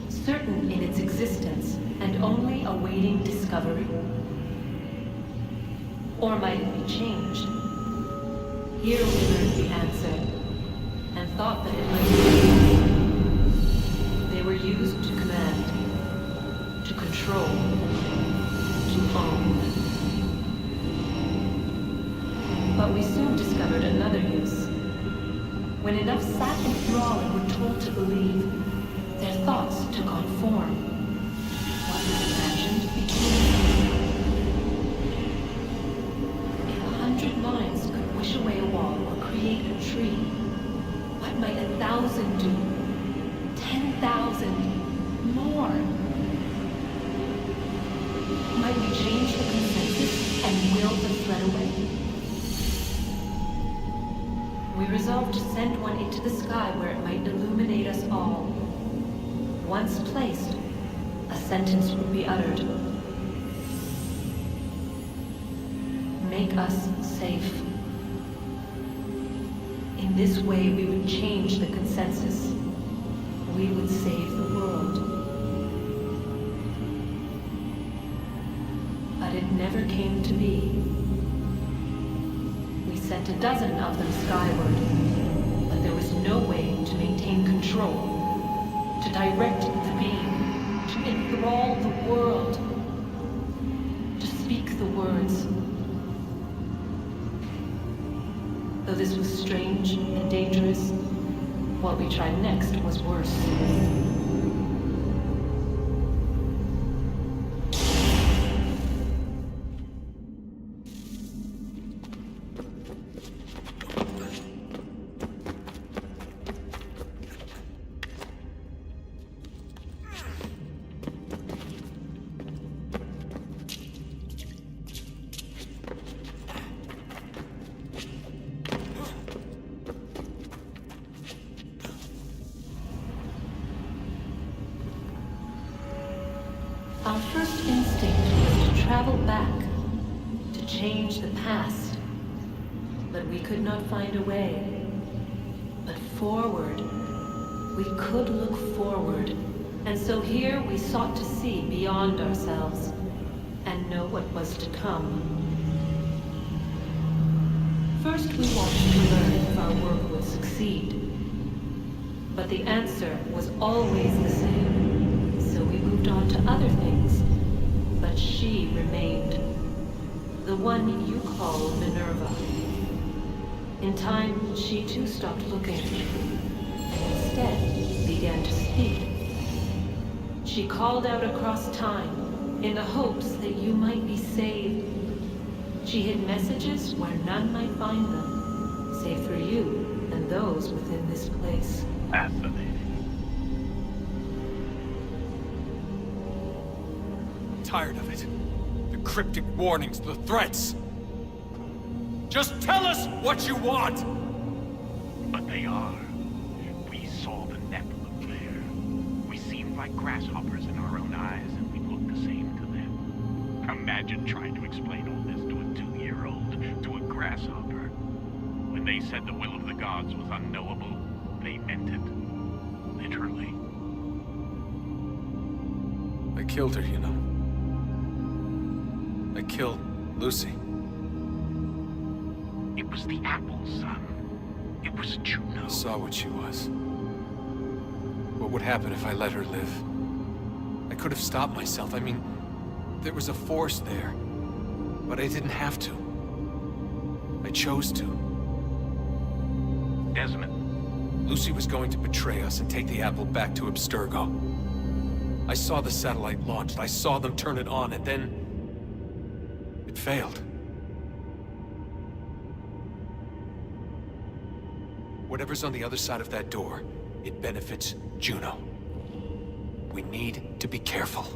Certain in its existence and only awaiting discovery? Or might it be changed? Here we learned the answer, and thought that it might be. They were used to command, to control, to own. But we soon discovered another use. When enough sat in thrall and were told to believe, their thoughts took on form. resolved to send one into the sky where it might illuminate us all. Once placed, a sentence would be uttered. Make us safe. In this way, we would change the consensus. We would save the world. But it never came to be. We sent a dozen of them skyward, but there was no way to maintain control, to direct the beam, to enthrall the world, to speak the words. Though this was strange and dangerous, what we tried next was worse. Our first instinct was to travel back, to change the past. But we could not find a way. But forward, we could look forward. And so here we sought to see beyond ourselves and know what was to come. First we wanted to learn if our work would succeed. But the answer was always the same. So we moved on to other things. But she remained. The one you call Minerva. In time, she too stopped looking. And instead began to speak. She called out across time, in the hopes that you might be saved. She hid messages where none might find them, save for you and those within this place. Fascinating. Tired of it. The cryptic warnings, the threats. Just tell us what you want! But they are. We saw the Nephilim there. We seemed like grasshoppers in our own eyes, and we looked the same to them. Imagine trying to explain all this to a 2-year-old, to a grasshopper. When they said the will of the gods was unknowable, they meant it. Literally. I killed her, you know. I killed Lucy. It was the apple, son. It was Juno. I saw what she was. What would happen if I let her live? I could have stopped myself. I mean, there was a force there. But I didn't have to. I chose to. Desmond. Lucy was going to betray us and take the apple back to Abstergo. I saw the satellite launched. I saw them turn it on, and then... it failed. Whatever's on the other side of that door, it benefits Juno. We need to be careful.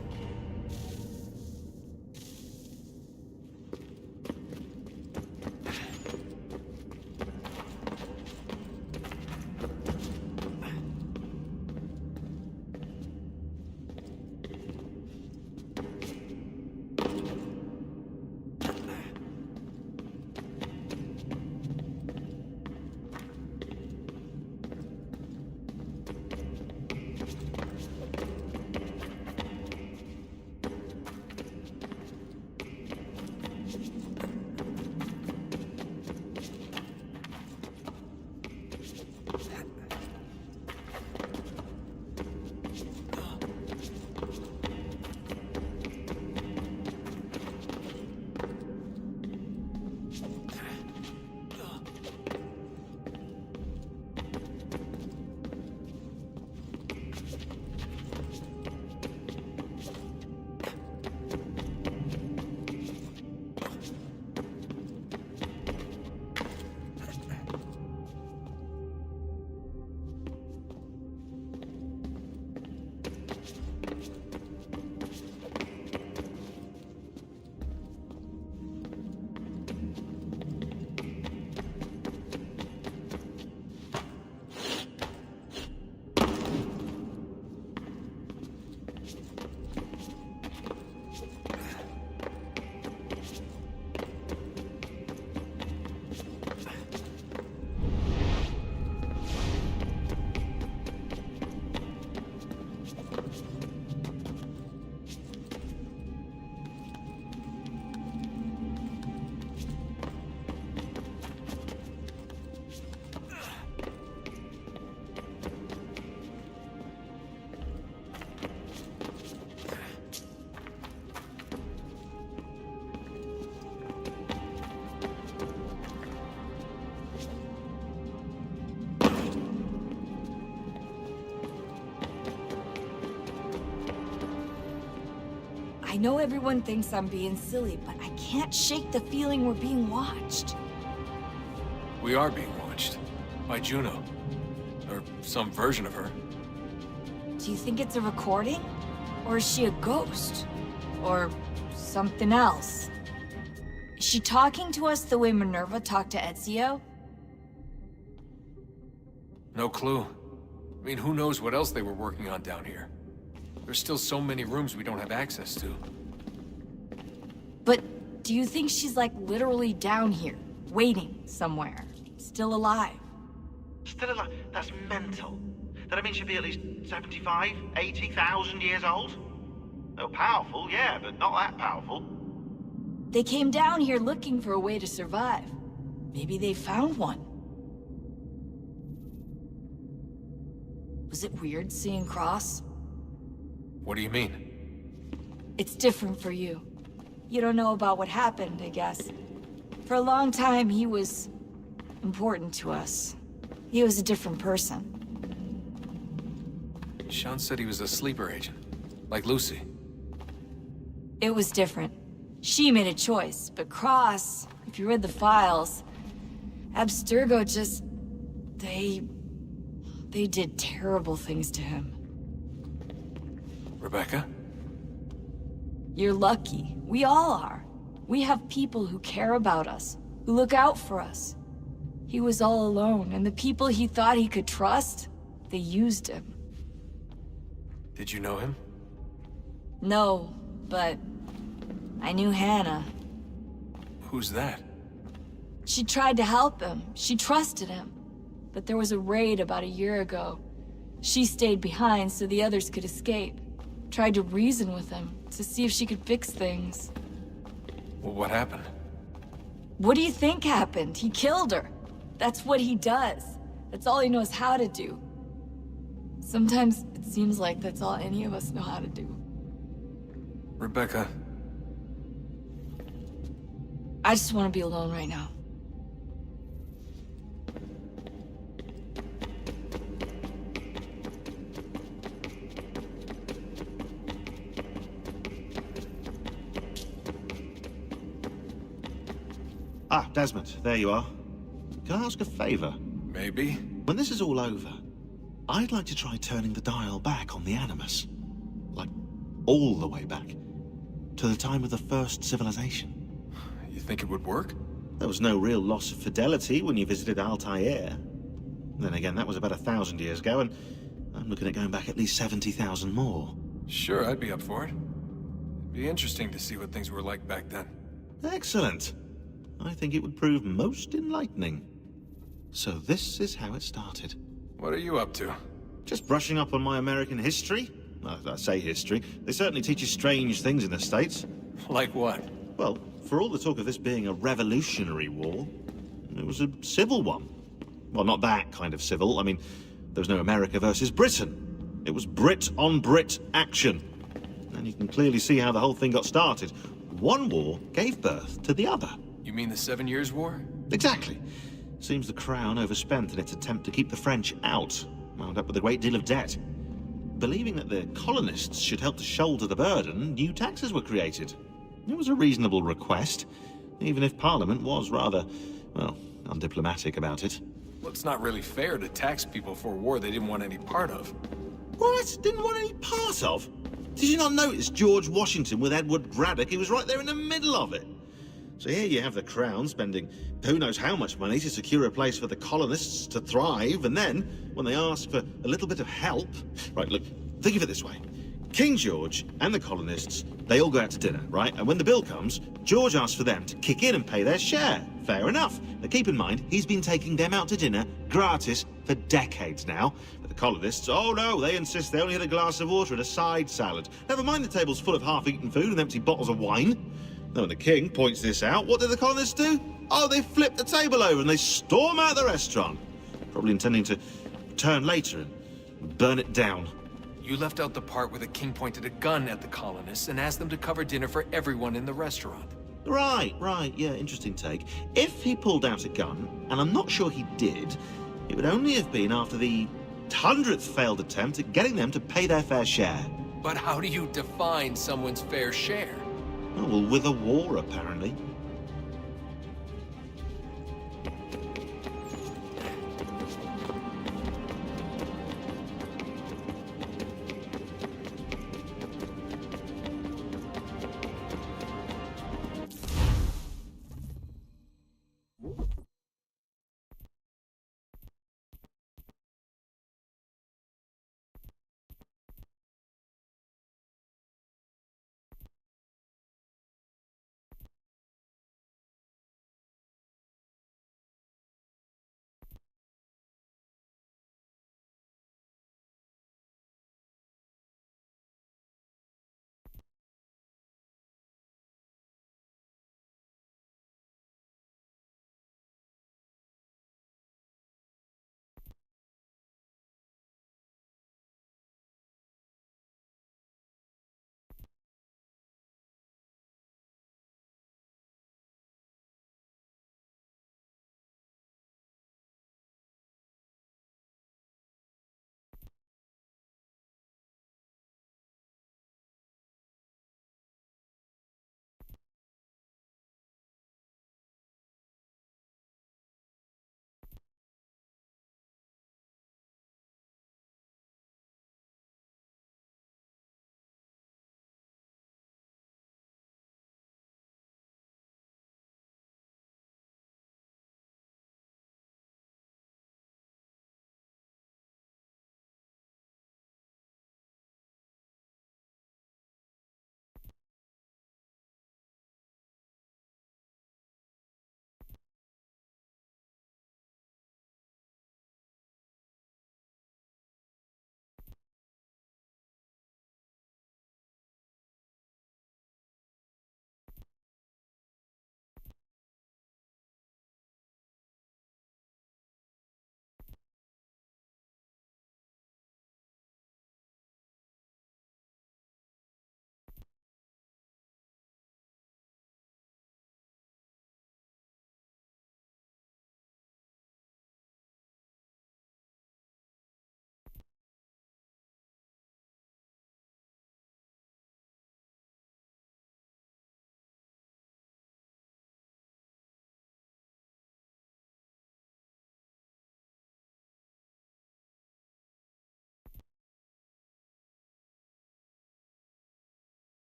I know everyone thinks I'm being silly, but I can't shake the feeling we're being watched. We are being watched. By Juno. Or some version of her. Do you think it's a recording? Or is she a ghost? Or something else? Is she talking to us the way Minerva talked to Ezio? No clue. I mean, who knows what else they were working on down here? There's still so many rooms we don't have access to. But do you think she's like literally down here, waiting somewhere, still alive? Still alive? That's mental. That means she'd be at least 75, 80,000 years old? Oh, powerful, yeah, but not that powerful. They came down here looking for a way to survive. Maybe they found one. Was it weird seeing Cross? What do you mean? It's different for you. You don't know about what happened, I guess. For a long time, he was important to us. He was a different person. Sean said he was a sleeper agent. Like Lucy. It was different. She made a choice, but Cross, if you read the files, Abstergo just... They did terrible things to him. Rebecca? You're lucky. We all are. We have people who care about us, who look out for us. He was all alone, and the people he thought he could trust, they used him. Did you know him? No, but I knew Hannah. Who's that? She tried to help him. She trusted him. But there was a raid about a year ago. She stayed behind so the others could escape. Tried to reason with him, to see if she could fix things. Well, what happened? What do you think happened? He killed her. That's what he does. That's all he knows how to do. Sometimes it seems like that's all any of us know how to do. Rebecca. I just want to be alone right now. Ah, Desmond, there you are. Can I ask a favor? Maybe. When this is all over, I'd like to try turning the dial back on the Animus. Like, all the way back. To the time of the first civilization. You think it would work? There was no real loss of fidelity when you visited Altair. Then again, that was about 1,000 years ago, and I'm looking at going back at least 70,000 more. Sure, I'd be up for it. It'd be interesting to see what things were like back then. Excellent. I think it would prove most enlightening. So this is how it started. What are you up to? Just brushing up on my American history. I say history. They certainly teach you strange things in the States. Like what? Well, for all the talk of this being a revolutionary war, it was a civil one. Well, not that kind of civil. I mean, there was no America versus Britain. It was Brit on Brit action. And you can clearly see how the whole thing got started. One war gave birth to the other. You mean the 7 Years' War? Exactly. Seems the Crown overspent in its attempt to keep the French out, wound up with a great deal of debt. Believing that the colonists should help to shoulder the burden, new taxes were created. It was a reasonable request, even if Parliament was rather, well, undiplomatic about it. Well, it's not really fair to tax people for a war they didn't want any part of. What? Didn't want any part of? Did you not notice George Washington with Edward Braddock? He was right there in the middle of it. So here you have the Crown spending who knows how much money to secure a place for the colonists to thrive, and then, when they ask for a little bit of help... Right, look, think of it this way. King George and the colonists, they all go out to dinner, right? And when the bill comes, George asks for them to kick in and pay their share. Fair enough. Now keep in mind, he's been taking them out to dinner gratis for decades now. But the colonists, oh no, they insist they only had a glass of water and a side salad. Never mind the table's full of half-eaten food and empty bottles of wine. Now when the king points this out, what do the colonists do? Oh, they flip the table over and they storm out the restaurant. Probably intending to return later and burn it down. You left out the part where the king pointed a gun at the colonists and asked them to cover dinner for everyone in the restaurant. Right, yeah, interesting take. If he pulled out a gun, and I'm not sure he did, it would only have been after the 100th failed attempt at getting them to pay their fair share. But how do you define someone's fair share? Oh, well, with a war, apparently.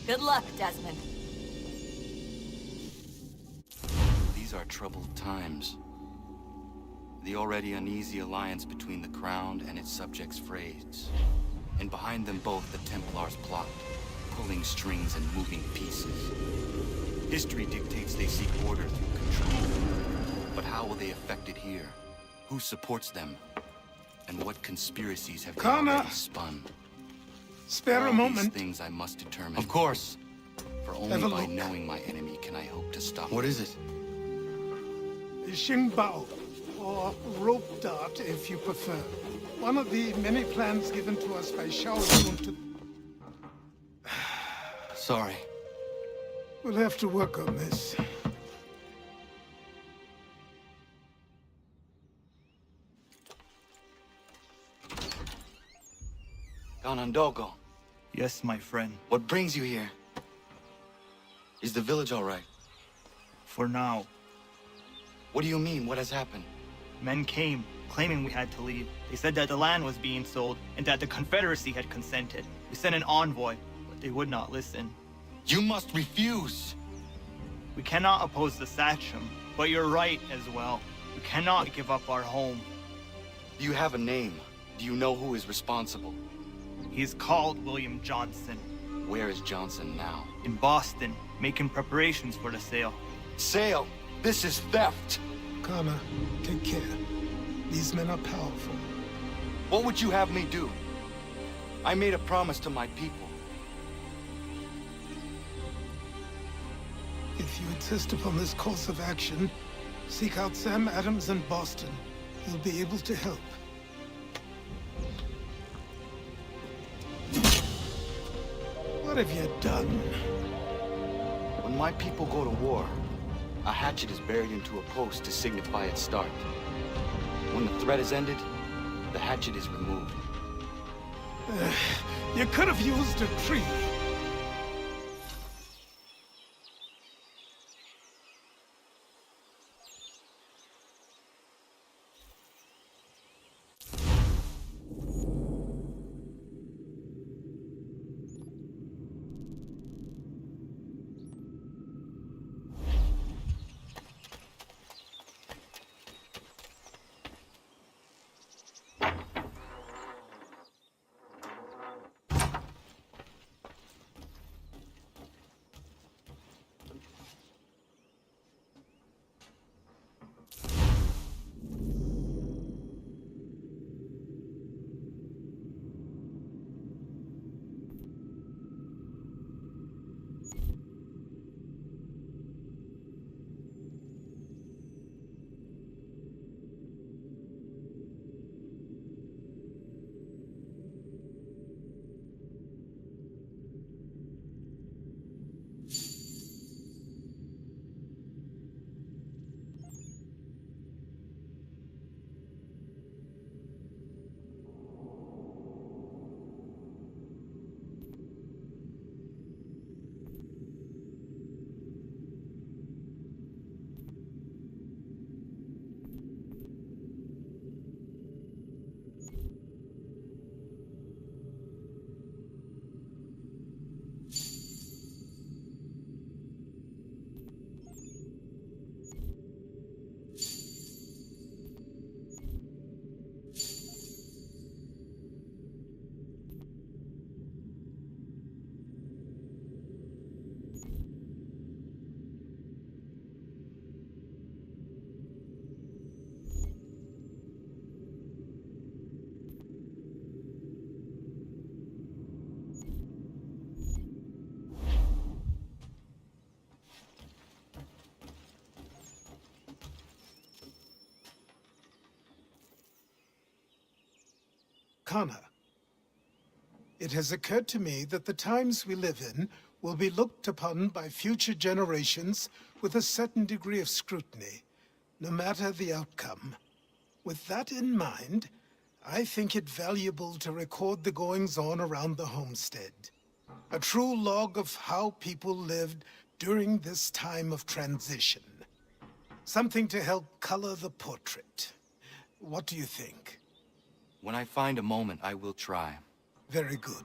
Good luck, Desmond. These are troubled times. The already uneasy alliance between the Crown and its subjects frays. And behind them both the Templars plot, pulling strings and moving pieces. History dictates they seek order through control. But how will they affect it here? Who supports them? And what conspiracies have they already spun? Spare a moment. These things I must determine. Of course. For only by knowing my enemy can I hope to stop. What is it? The Xingbao, or rope dart if you prefer. One of the many plans given to us by Shao Yun to... Sorry. We'll have to work on this. Ganondogo. Yes, my friend. What brings you here? Is the village all right? For now. What do you mean? What has happened? Men came, claiming we had to leave. They said that the land was being sold, and that the Confederacy had consented. We sent an envoy, but they would not listen. You must refuse! We cannot oppose the Sachem, but you're right as well. We cannot give up our home. Do you have a name? Do you know who is responsible? He's called William Johnson. Where is Johnson now? In Boston, making preparations for the sale. Sale! This is theft! Connor, take care. These men are powerful. What would you have me do? I made a promise to my people. If you insist upon this course of action, seek out Sam Adams in Boston. He'll be able to help. What have you done? When my people go to war, a hatchet is buried into a post to signify its start. When the threat is ended, the hatchet is removed. You could have used a tree. Connor, it has occurred to me that the times we live in will be looked upon by future generations with a certain degree of scrutiny, no matter the outcome. With that in mind, I think it valuable to record the goings-on around the homestead. A true log of how people lived during this time of transition. Something to help color the portrait. What do you think? When I find a moment, I will try. Very good.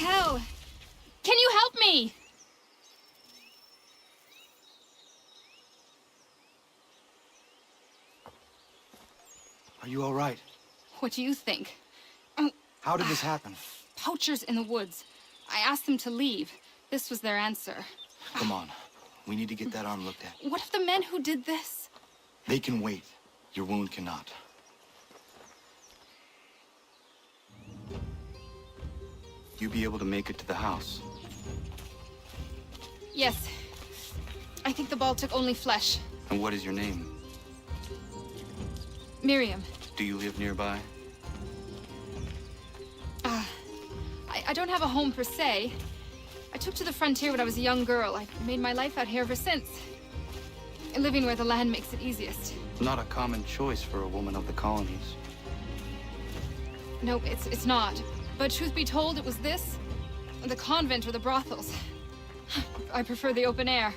hell! Can you help me? Are you all right? What do you think? How did this happen? Poachers in the woods. I asked them to leave. This was their answer. Come on. We need to get that arm looked at. What if the men who did this? They can wait. Your wound cannot. You be able to make it to the house? Yes. I think the ball took only flesh. And what is your name? Miriam. Do you live nearby? I don't have a home per se. I took to the frontier when I was a young girl. I've made my life out here ever since. Living where the land makes it easiest. Not a common choice for a woman of the colonies. No, it's not. But truth be told, it was this, the convent or the brothels. I prefer the open air.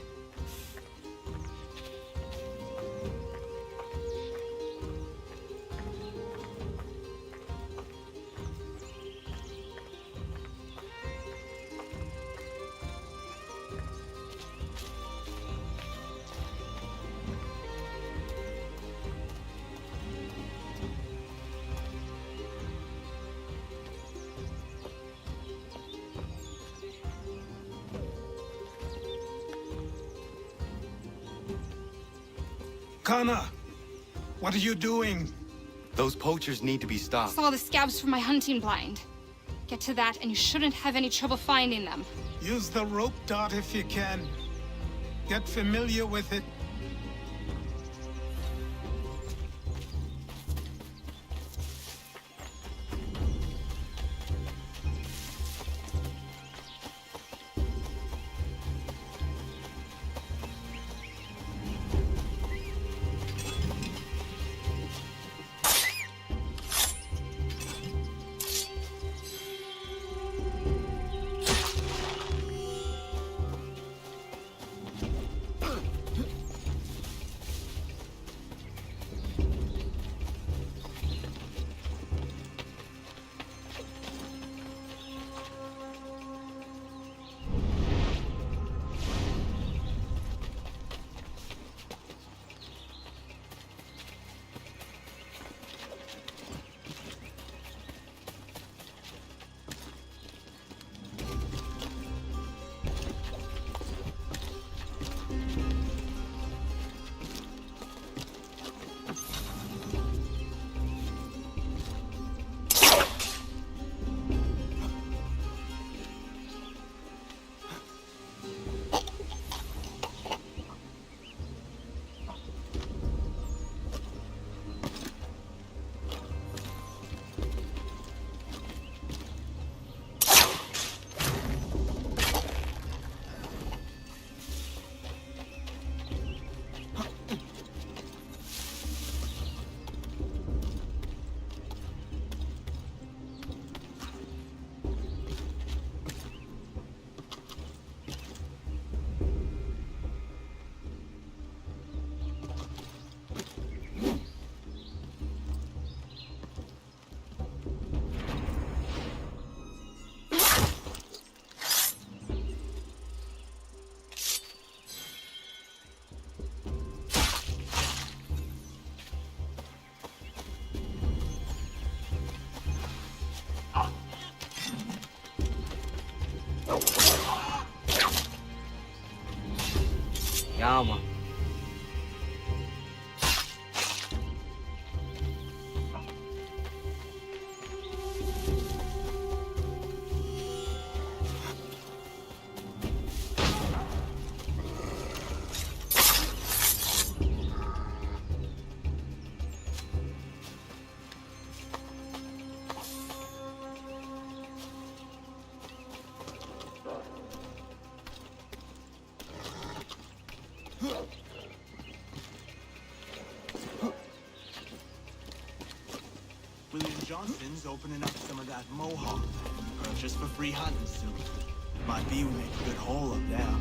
Connor, what are you doing? Those poachers need to be stopped. Saw the scabs from my hunting blind. Get to that and you shouldn't have any trouble finding them. Use the rope dart if you can. Get familiar with it. Ja, man. William Johnston's opening up some of that Mohawk purchase for free hunting soon. Might be we make a good haul up there.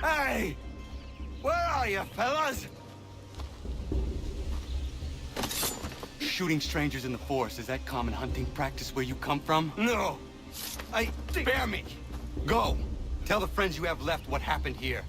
Hey! Where are you, fellas? Shooting strangers in the forest, is that common hunting practice where you come from? No. Spare me. Go. Tell the friends you have left what happened here.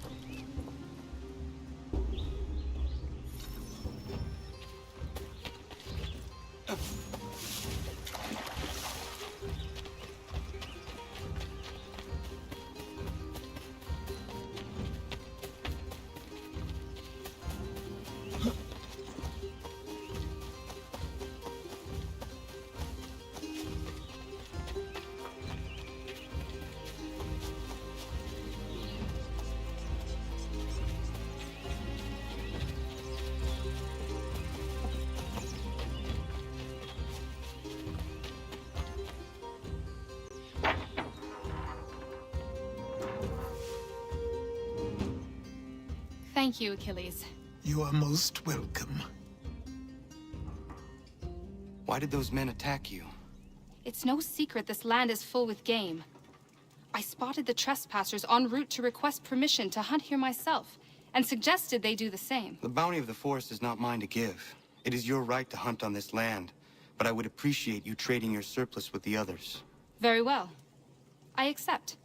Thank you, Achilles. You are most welcome. Why did those men attack you? It's no secret this land is full with game. I spotted the trespassers en route to request permission to hunt here myself, and suggested they do the same. The bounty of the forest is not mine to give. It is your right to hunt on this land, but I would appreciate you trading your surplus with the others. Very well. I accept.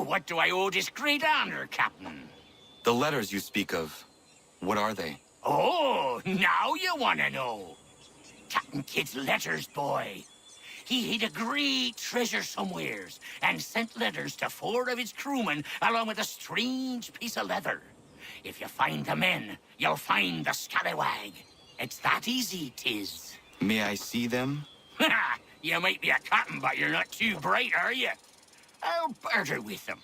What do I owe this great honor, Captain? The letters you speak of, what are they? Oh, now you want to know. Captain Kidd's letters, boy. He hid a great treasure somewheres and sent letters to 4 of his crewmen along with a strange piece of leather. If you find the men, you'll find the scallywag. It's that easy, 'tis. May I see them? You might be a captain, but you're not too bright, are you? I'll barter with them.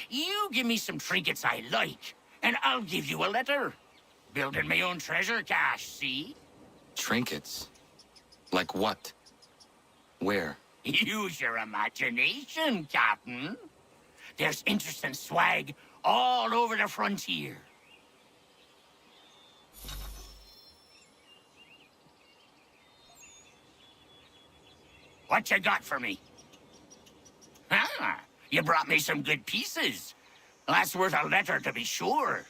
You give me some trinkets I like, and I'll give you a letter. Building my own treasure cache, see? Trinkets? Like what? Where? Use your imagination, Captain. There's interesting swag all over the frontier. What you got for me? Ah, you brought me some good pieces. That's worth a letter to be sure.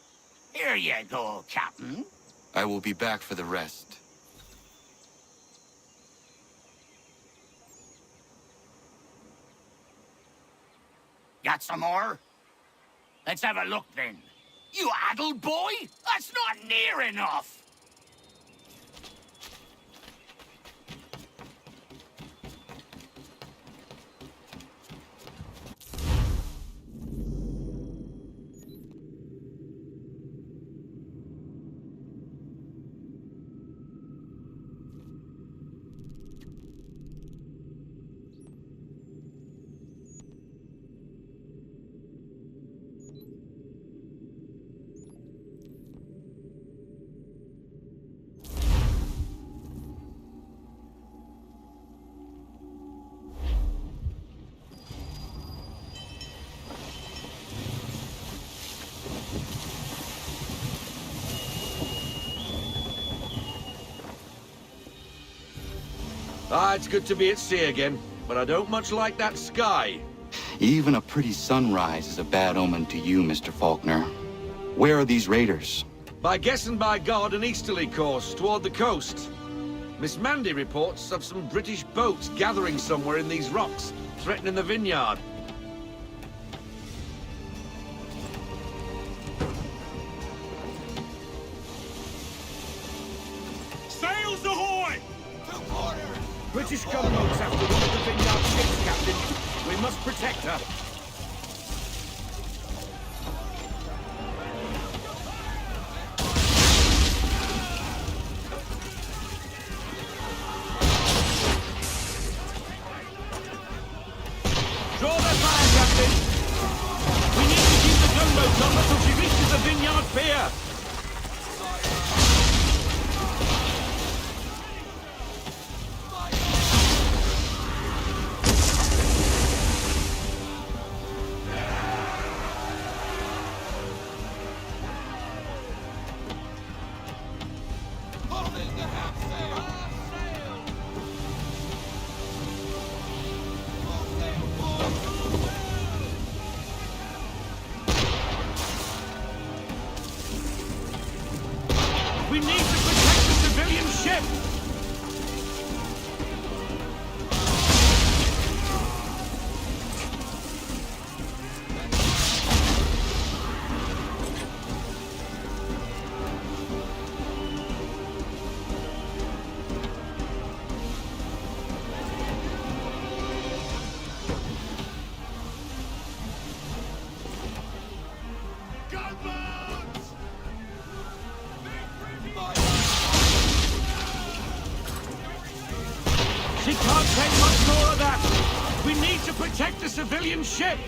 Here you go, Captain. I will be back for the rest. Got some more? Let's have a look then. You addled boy? That's not near enough. It's good to be at sea again, but I don't much like that sky. Even a pretty sunrise is a bad omen to you, Mr. Faulkner. Where are these raiders? By guess and by God, an easterly course toward the coast. Miss Mandy reports of some British boats gathering somewhere in these rocks, threatening the vineyard. Sails ahoy! British gunboats after one of the vineyard ships, Captain. We must protect her. Don't let till she reaches the vineyard pier! We need to protect the civilian ship! She can't take much more of that! We need to protect the civilian ship!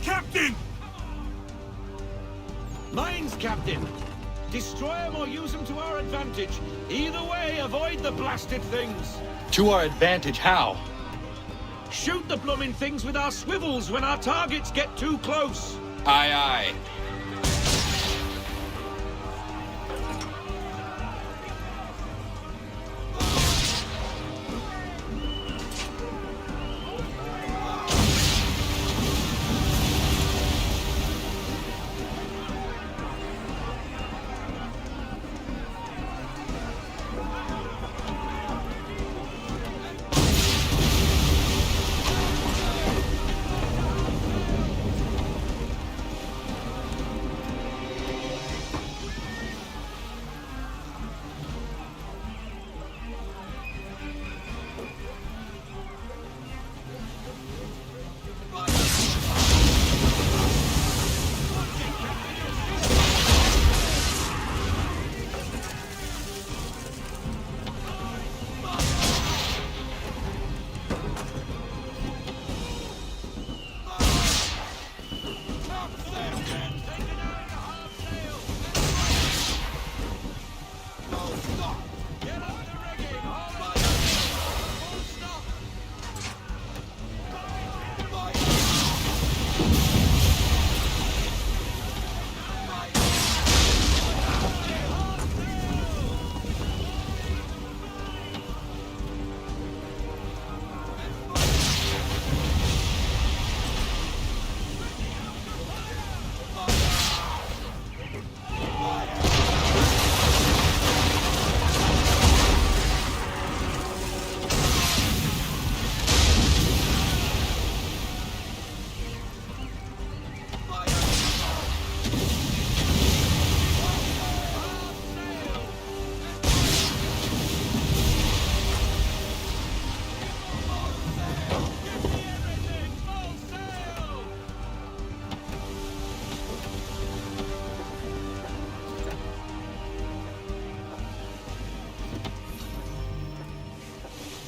Captain! Mines, Captain! Destroy them or use them to our advantage. Either way, avoid the blasted things. To our advantage, how? Shoot the blooming things with our swivels when our targets get too close. Aye, aye.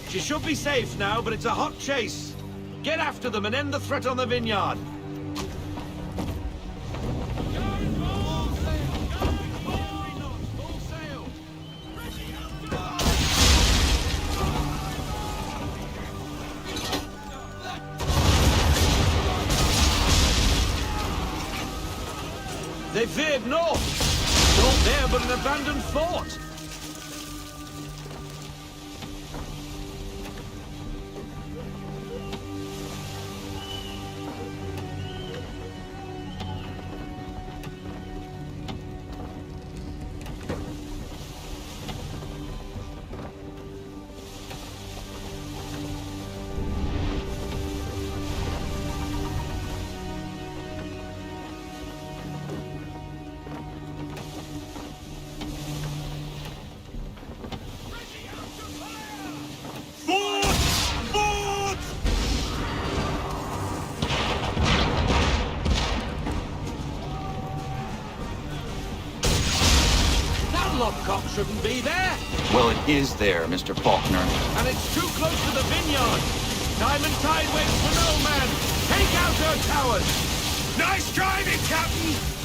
She should be safe now, but it's a hot chase. Get after them and end the threat on the vineyard. They veered north. Not there, but an abandoned fort. enemy there? Well, it is there, Mr. Faulkner. And it's too close to the vineyard. Diamond Tide waits for no man. Take out her towers. Nice driving, Captain!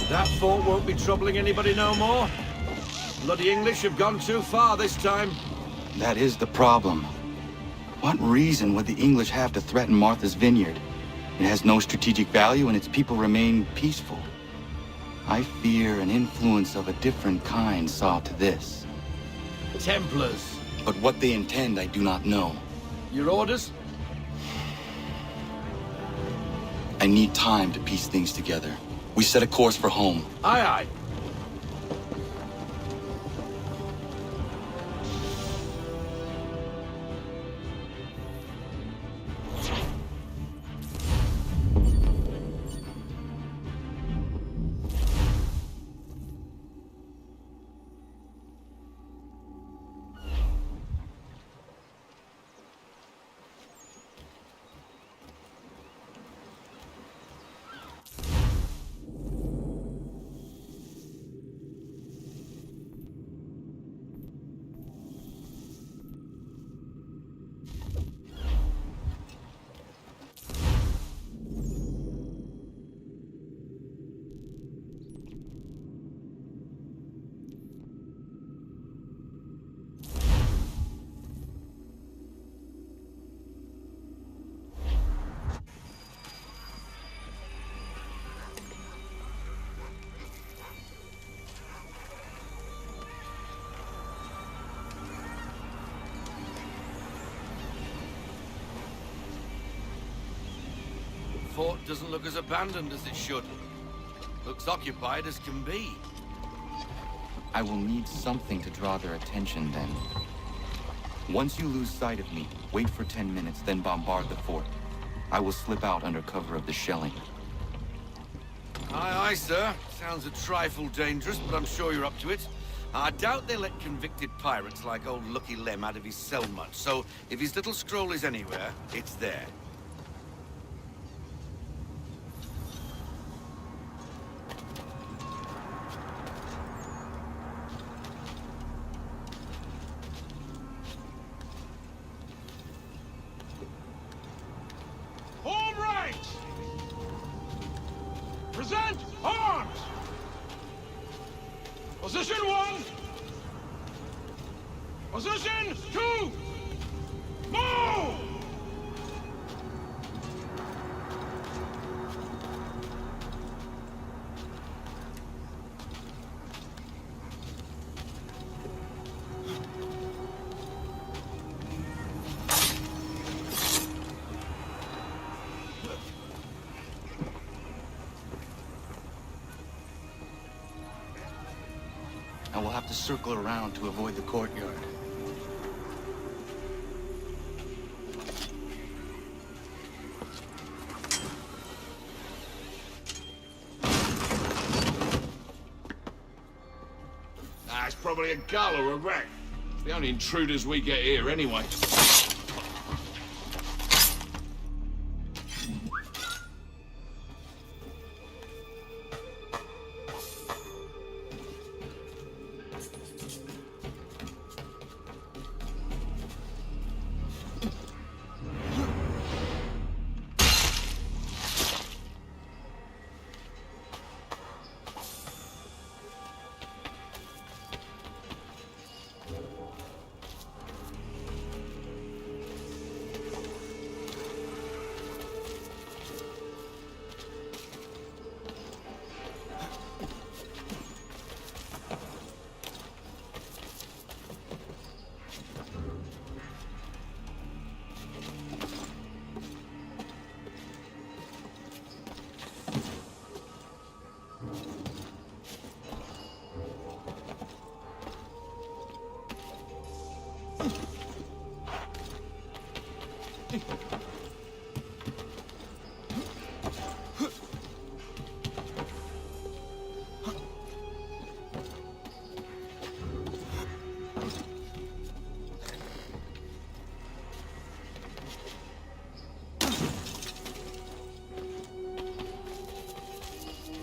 That fort won't be troubling anybody no more. Bloody English have gone too far this time. That is the problem. What reason would the English have to threaten Martha's Vineyard? It has no strategic value and its people remain peaceful. I fear an influence of a different kind saw to this. Templars. But what they intend, I do not know. Your orders? I need time to piece things together. We set a course for home. Aye, aye. Fort doesn't look as abandoned as it should. Looks occupied as can be. I will need something to draw their attention then. Once you lose sight of me, wait for 10 minutes, then bombard the fort. I will slip out under cover of the shelling. Aye, aye, sir. Sounds a trifle dangerous, but I'm sure you're up to it. I doubt they let convicted pirates like old Lucky Lem out of his cell much, so if his little scroll is anywhere, it's there. Present arms! Position 1! Position 2! Move! I will have to circle around to avoid the courtyard. It's probably a gull or a rat. It's the only intruders we get here anyway.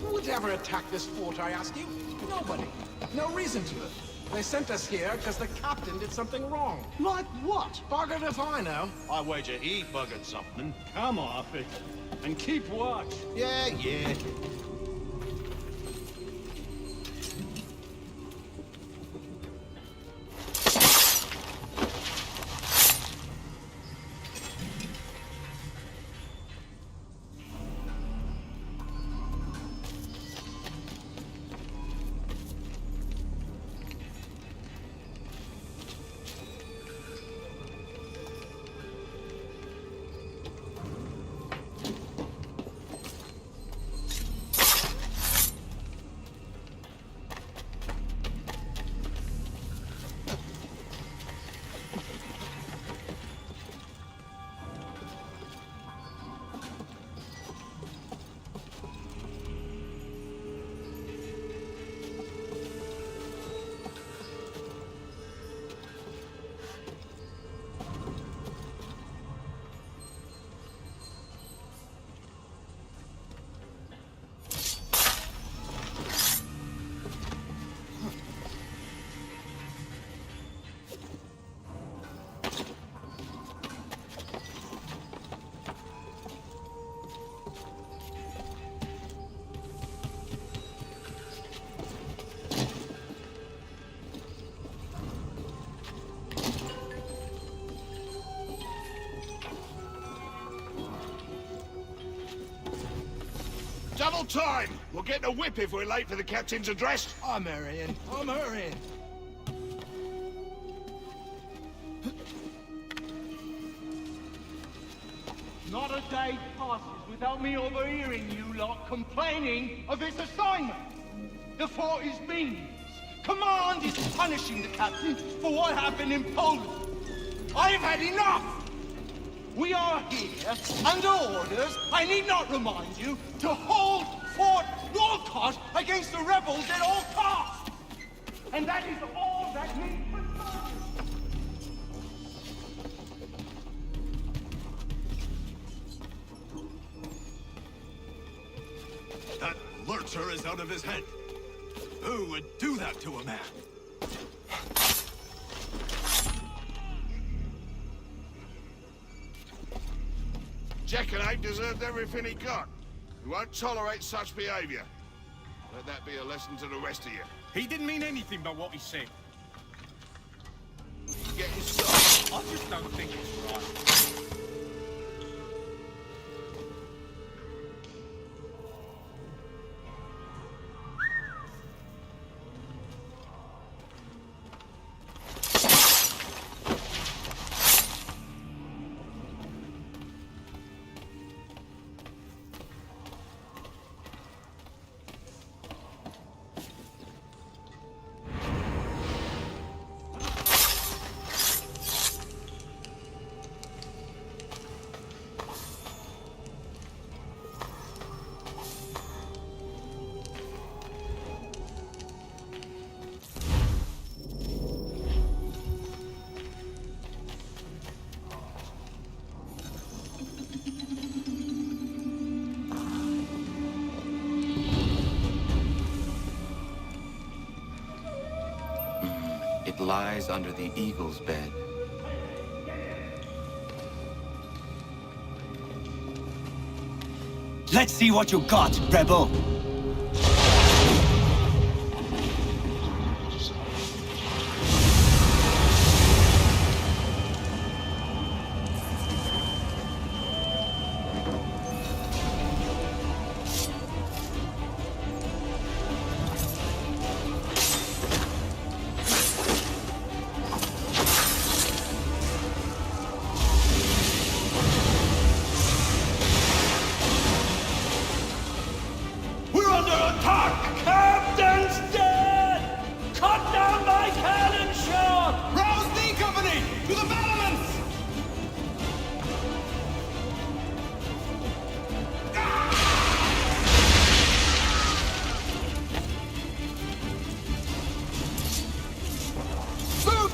Who would ever attack this fort, I ask you? Nobody. No reason to. They sent us here because the captain did something wrong. Like what? Buggered if I know. I wager he buggered something. Come off it. And keep watch. Yeah, yeah. Double time! We'll get a whip if we're late for the captain's address. I'm hurrying. I'm hurrying. Not a day passes without me overhearing you lot complaining of this assignment. The fort is meaningless. Command is punishing the captain for what happened in Poland. I've had enough! We are here under orders, I need not remind you, to hold Fort Norcott against the rebels at all costs! And that is all that needs That lurcher is out of his head. Who would do that to a man? Jackanate deserved everything he got. We won't tolerate such behavior. Let that be a lesson to the rest of you. He didn't mean anything by what he said. Get inside. I just don't think it's right. that lies under the eagle's bed. Let's see what you got, rebel!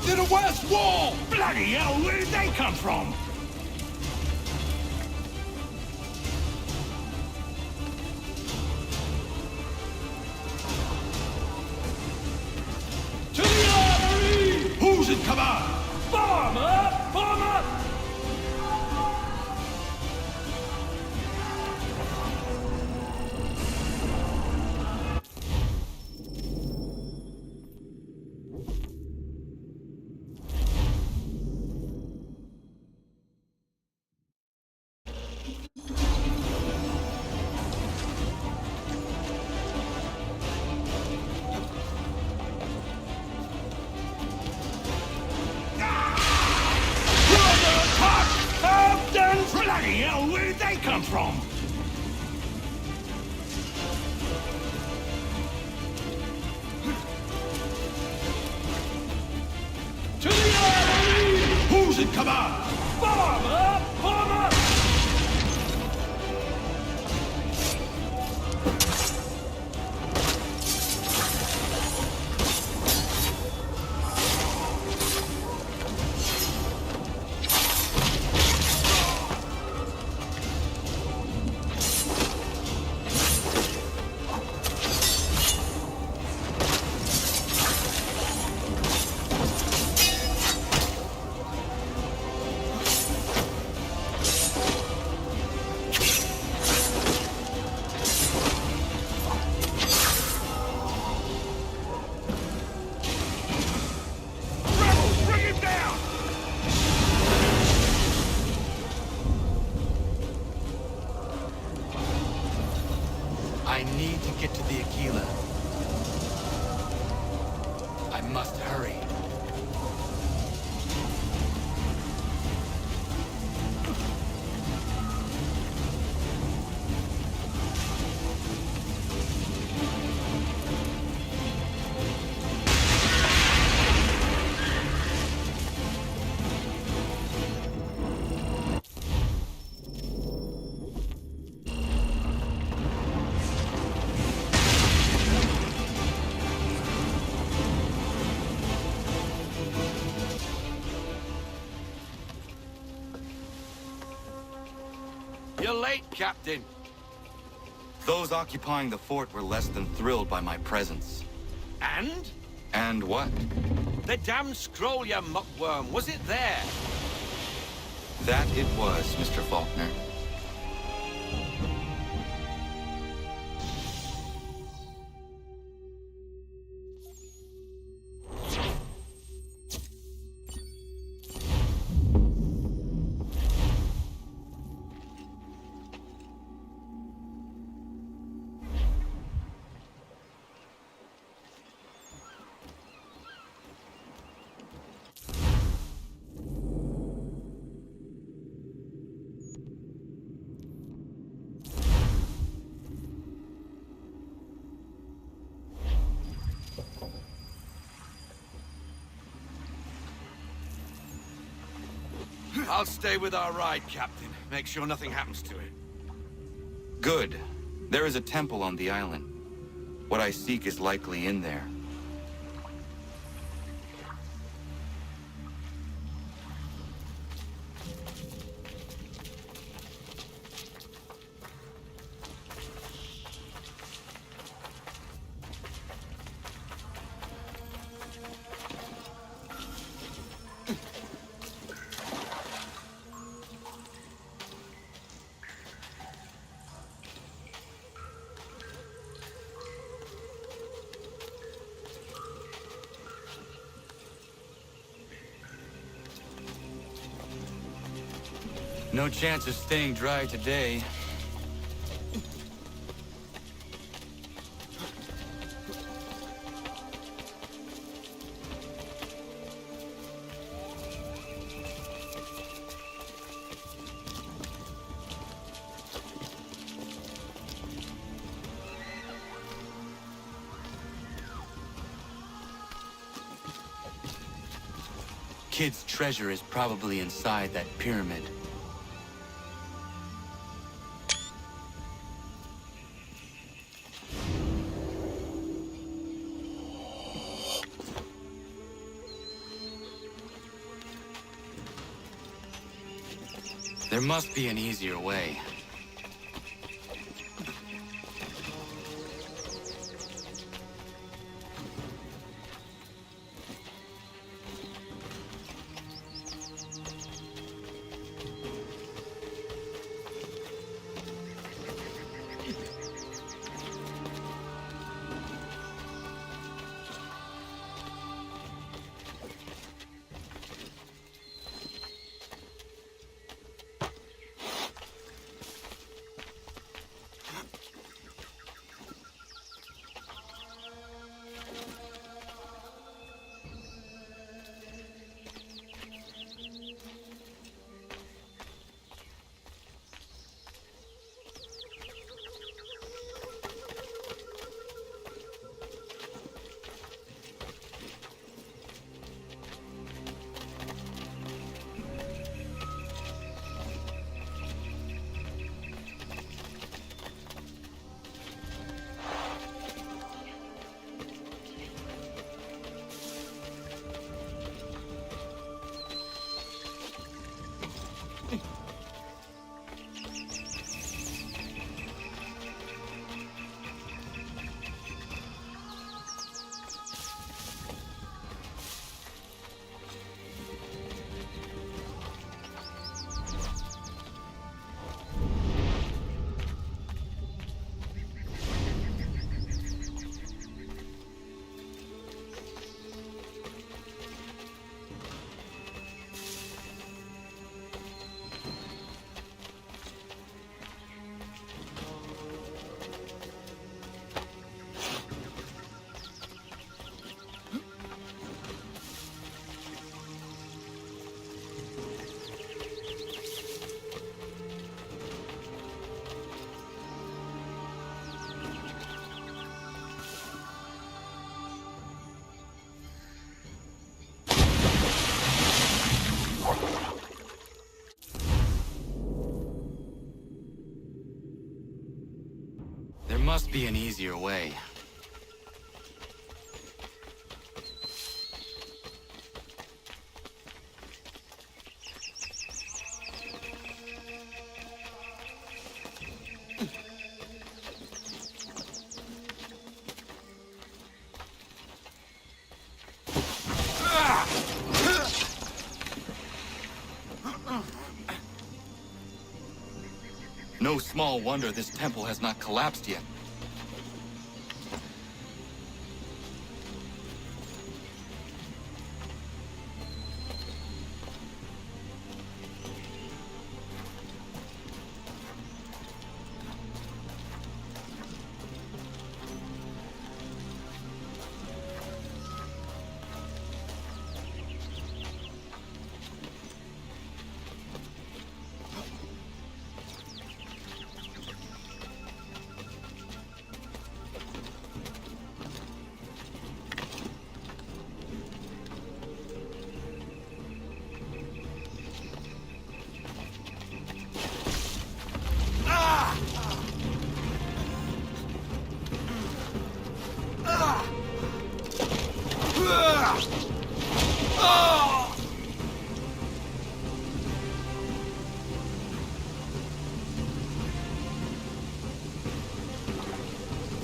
To the west wall! Bloody hell, where did they come from? To the armory! Who's in command? Farmer! Farmer! Bloody hell, where did they come from? To the armory! Who's in command? Farmer! Farmer! I need to get to the Aquila. I must hurry. You're late, Captain. Those occupying the fort were less than thrilled by my presence. And? And what? The damn scroll, you muckworm. Was it there? That it was, Mr. Faulkner. I'll stay with our ride, Captain. Make sure nothing happens to it. Good. There is a temple on the island. What I seek is likely in there. No chance of staying dry today. Kid's treasure is probably inside that pyramid. There must be an easier way. There must be an easier way. No small wonder this temple has not collapsed yet.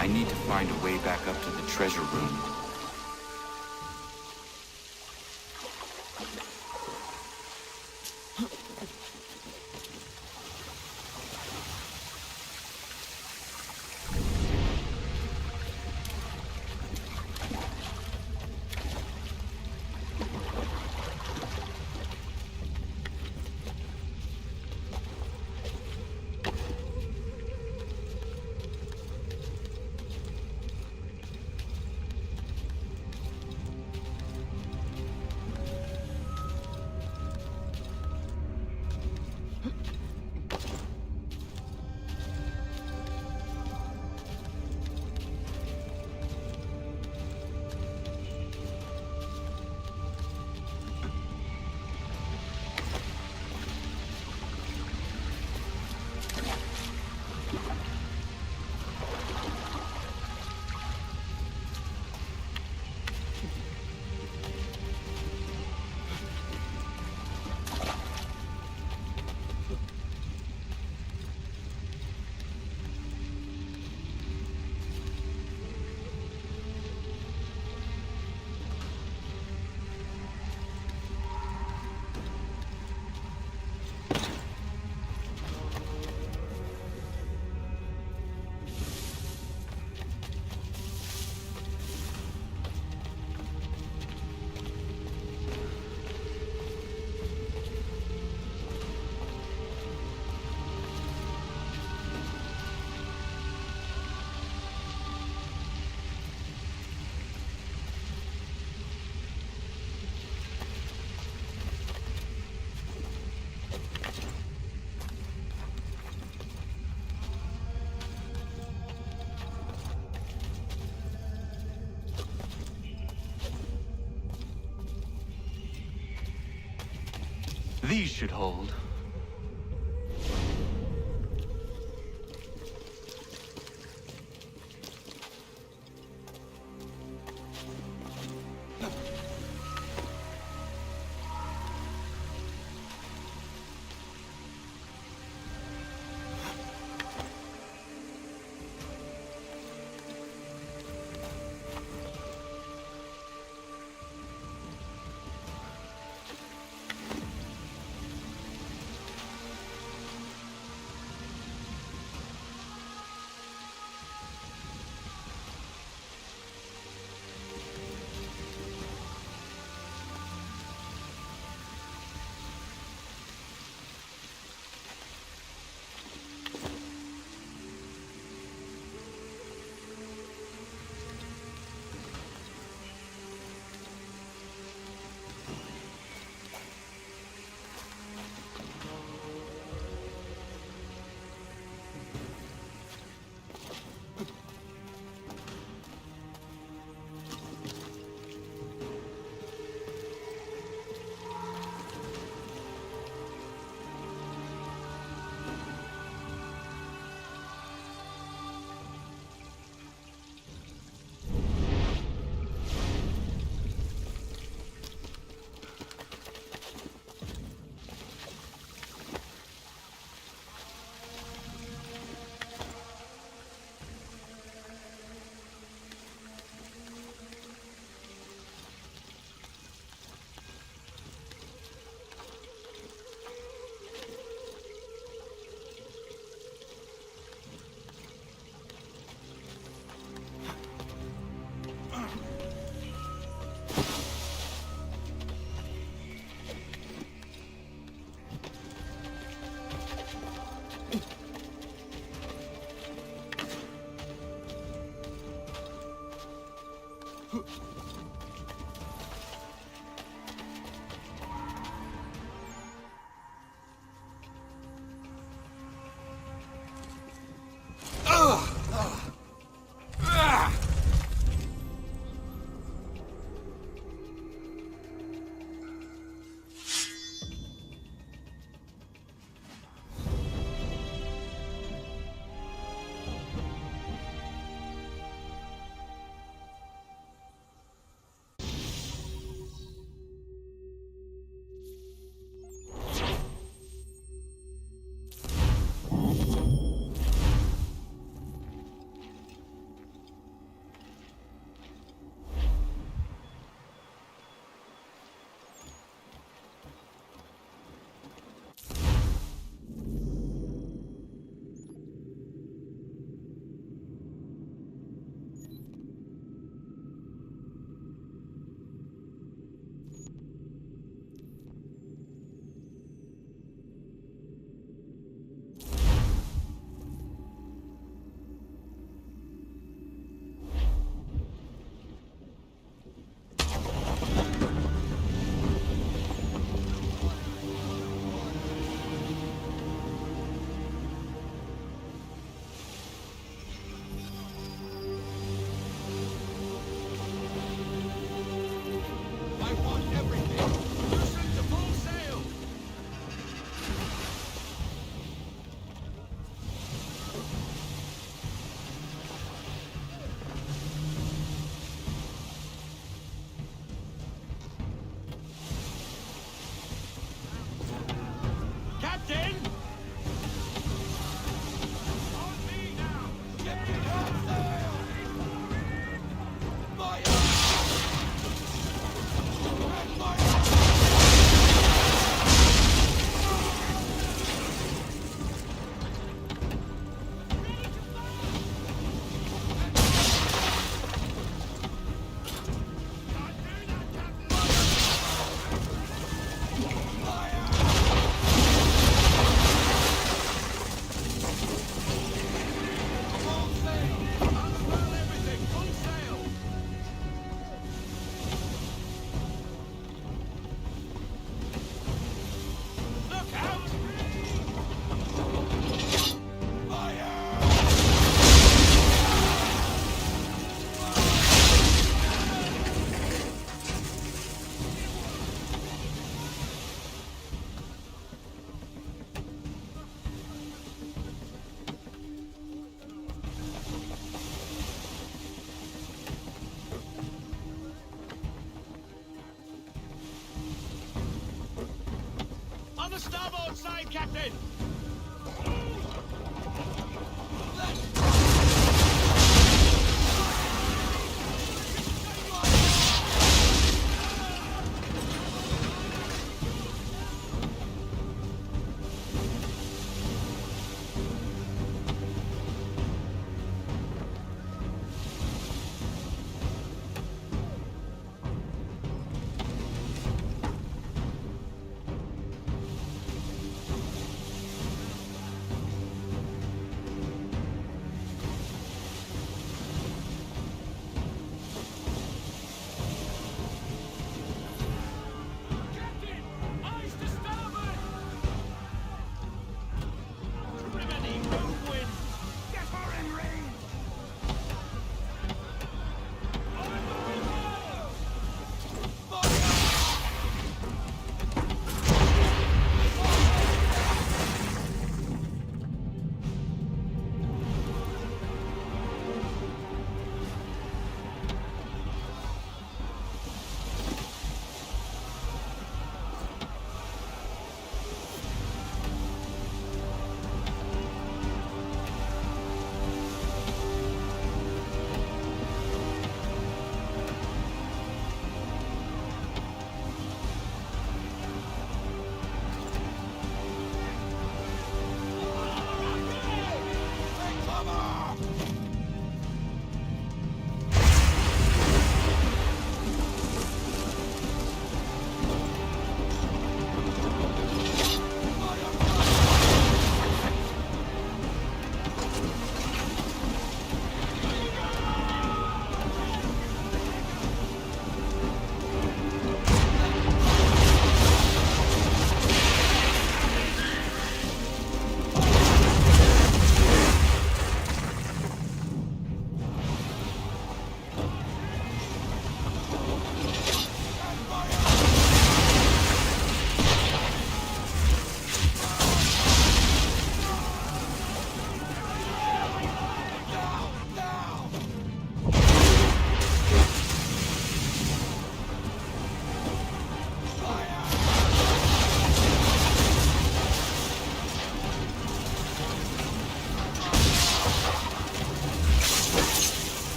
I need to find a way back up to the treasure room. These should hold. the starboard side, Captain!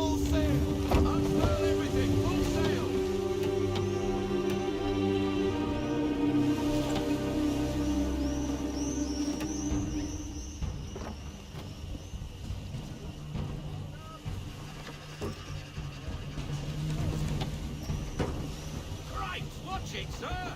Full sail! Unfurl everything! Full sail! Right, watch it, sir!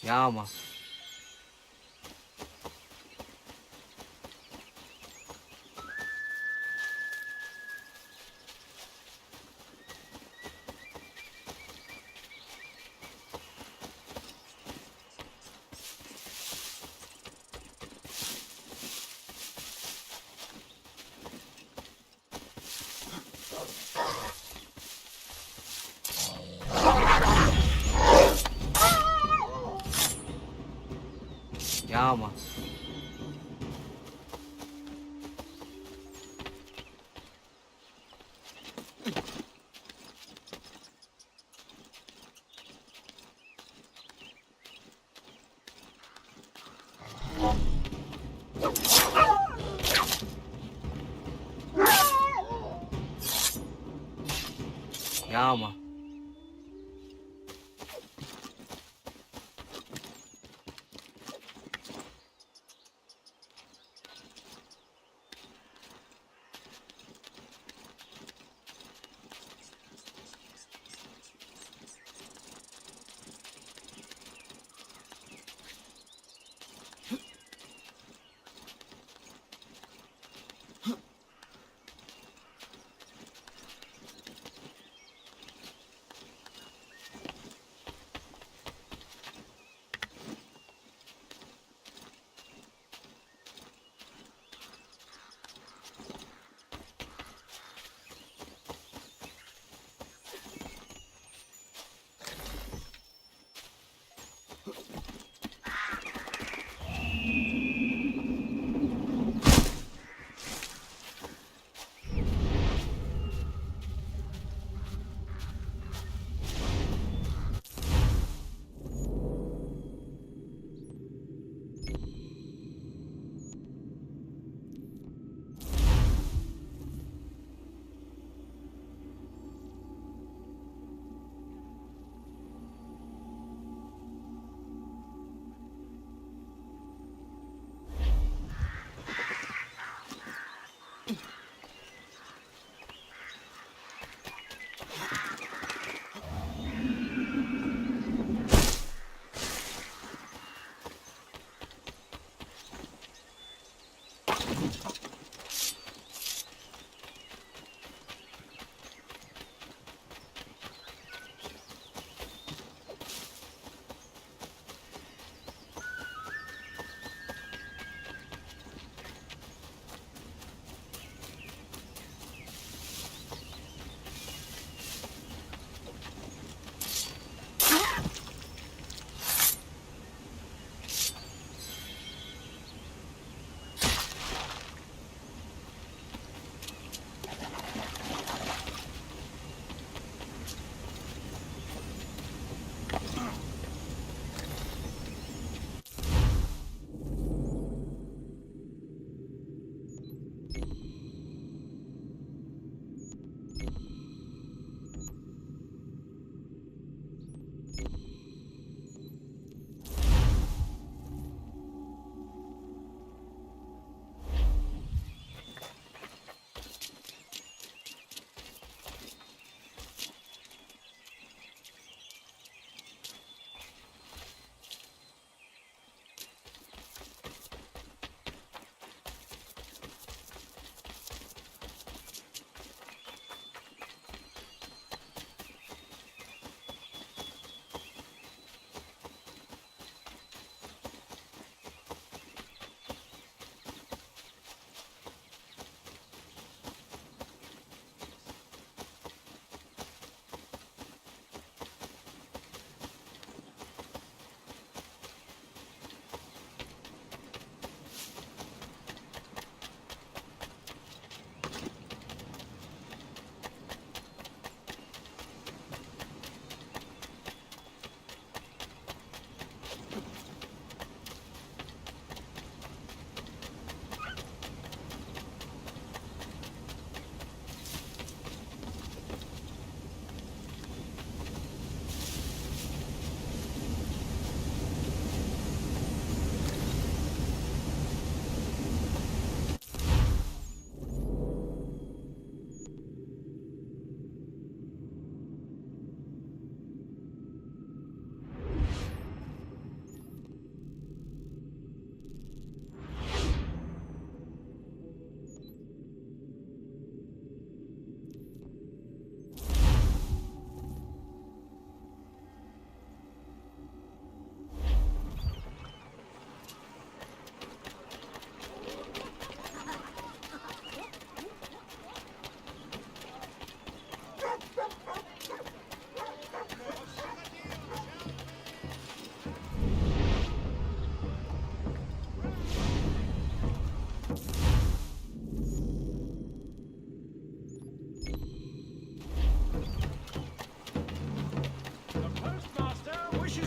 Ja, man. Ja, man. Ja, man.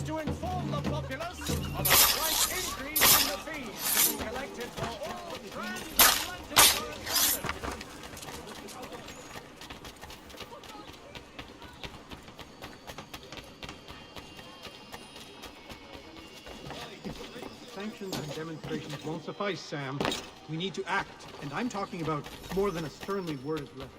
to inform the populace of a slight increase in the fees to be collected for all transatlantic correspondence. Sanctions and demonstrations won't suffice, Sam. We need to act, and I'm talking about more than a sternly worded letter.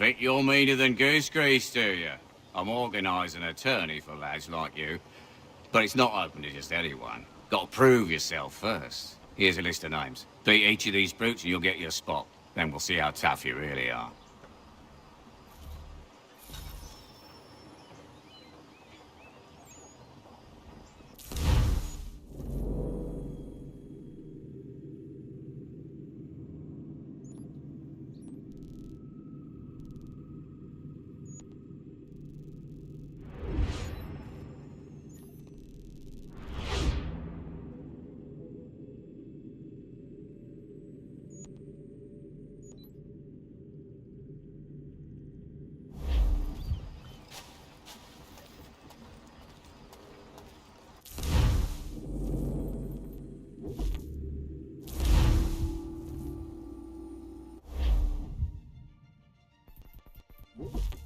Think you're meaner than goose grease, do you? I'm organising an attorney for lads like you. But it's not open to just anyone. Got to prove yourself first. Here's a list of names. Beat each of these brutes and you'll get your spot. Then we'll see how tough you really are. Whoop.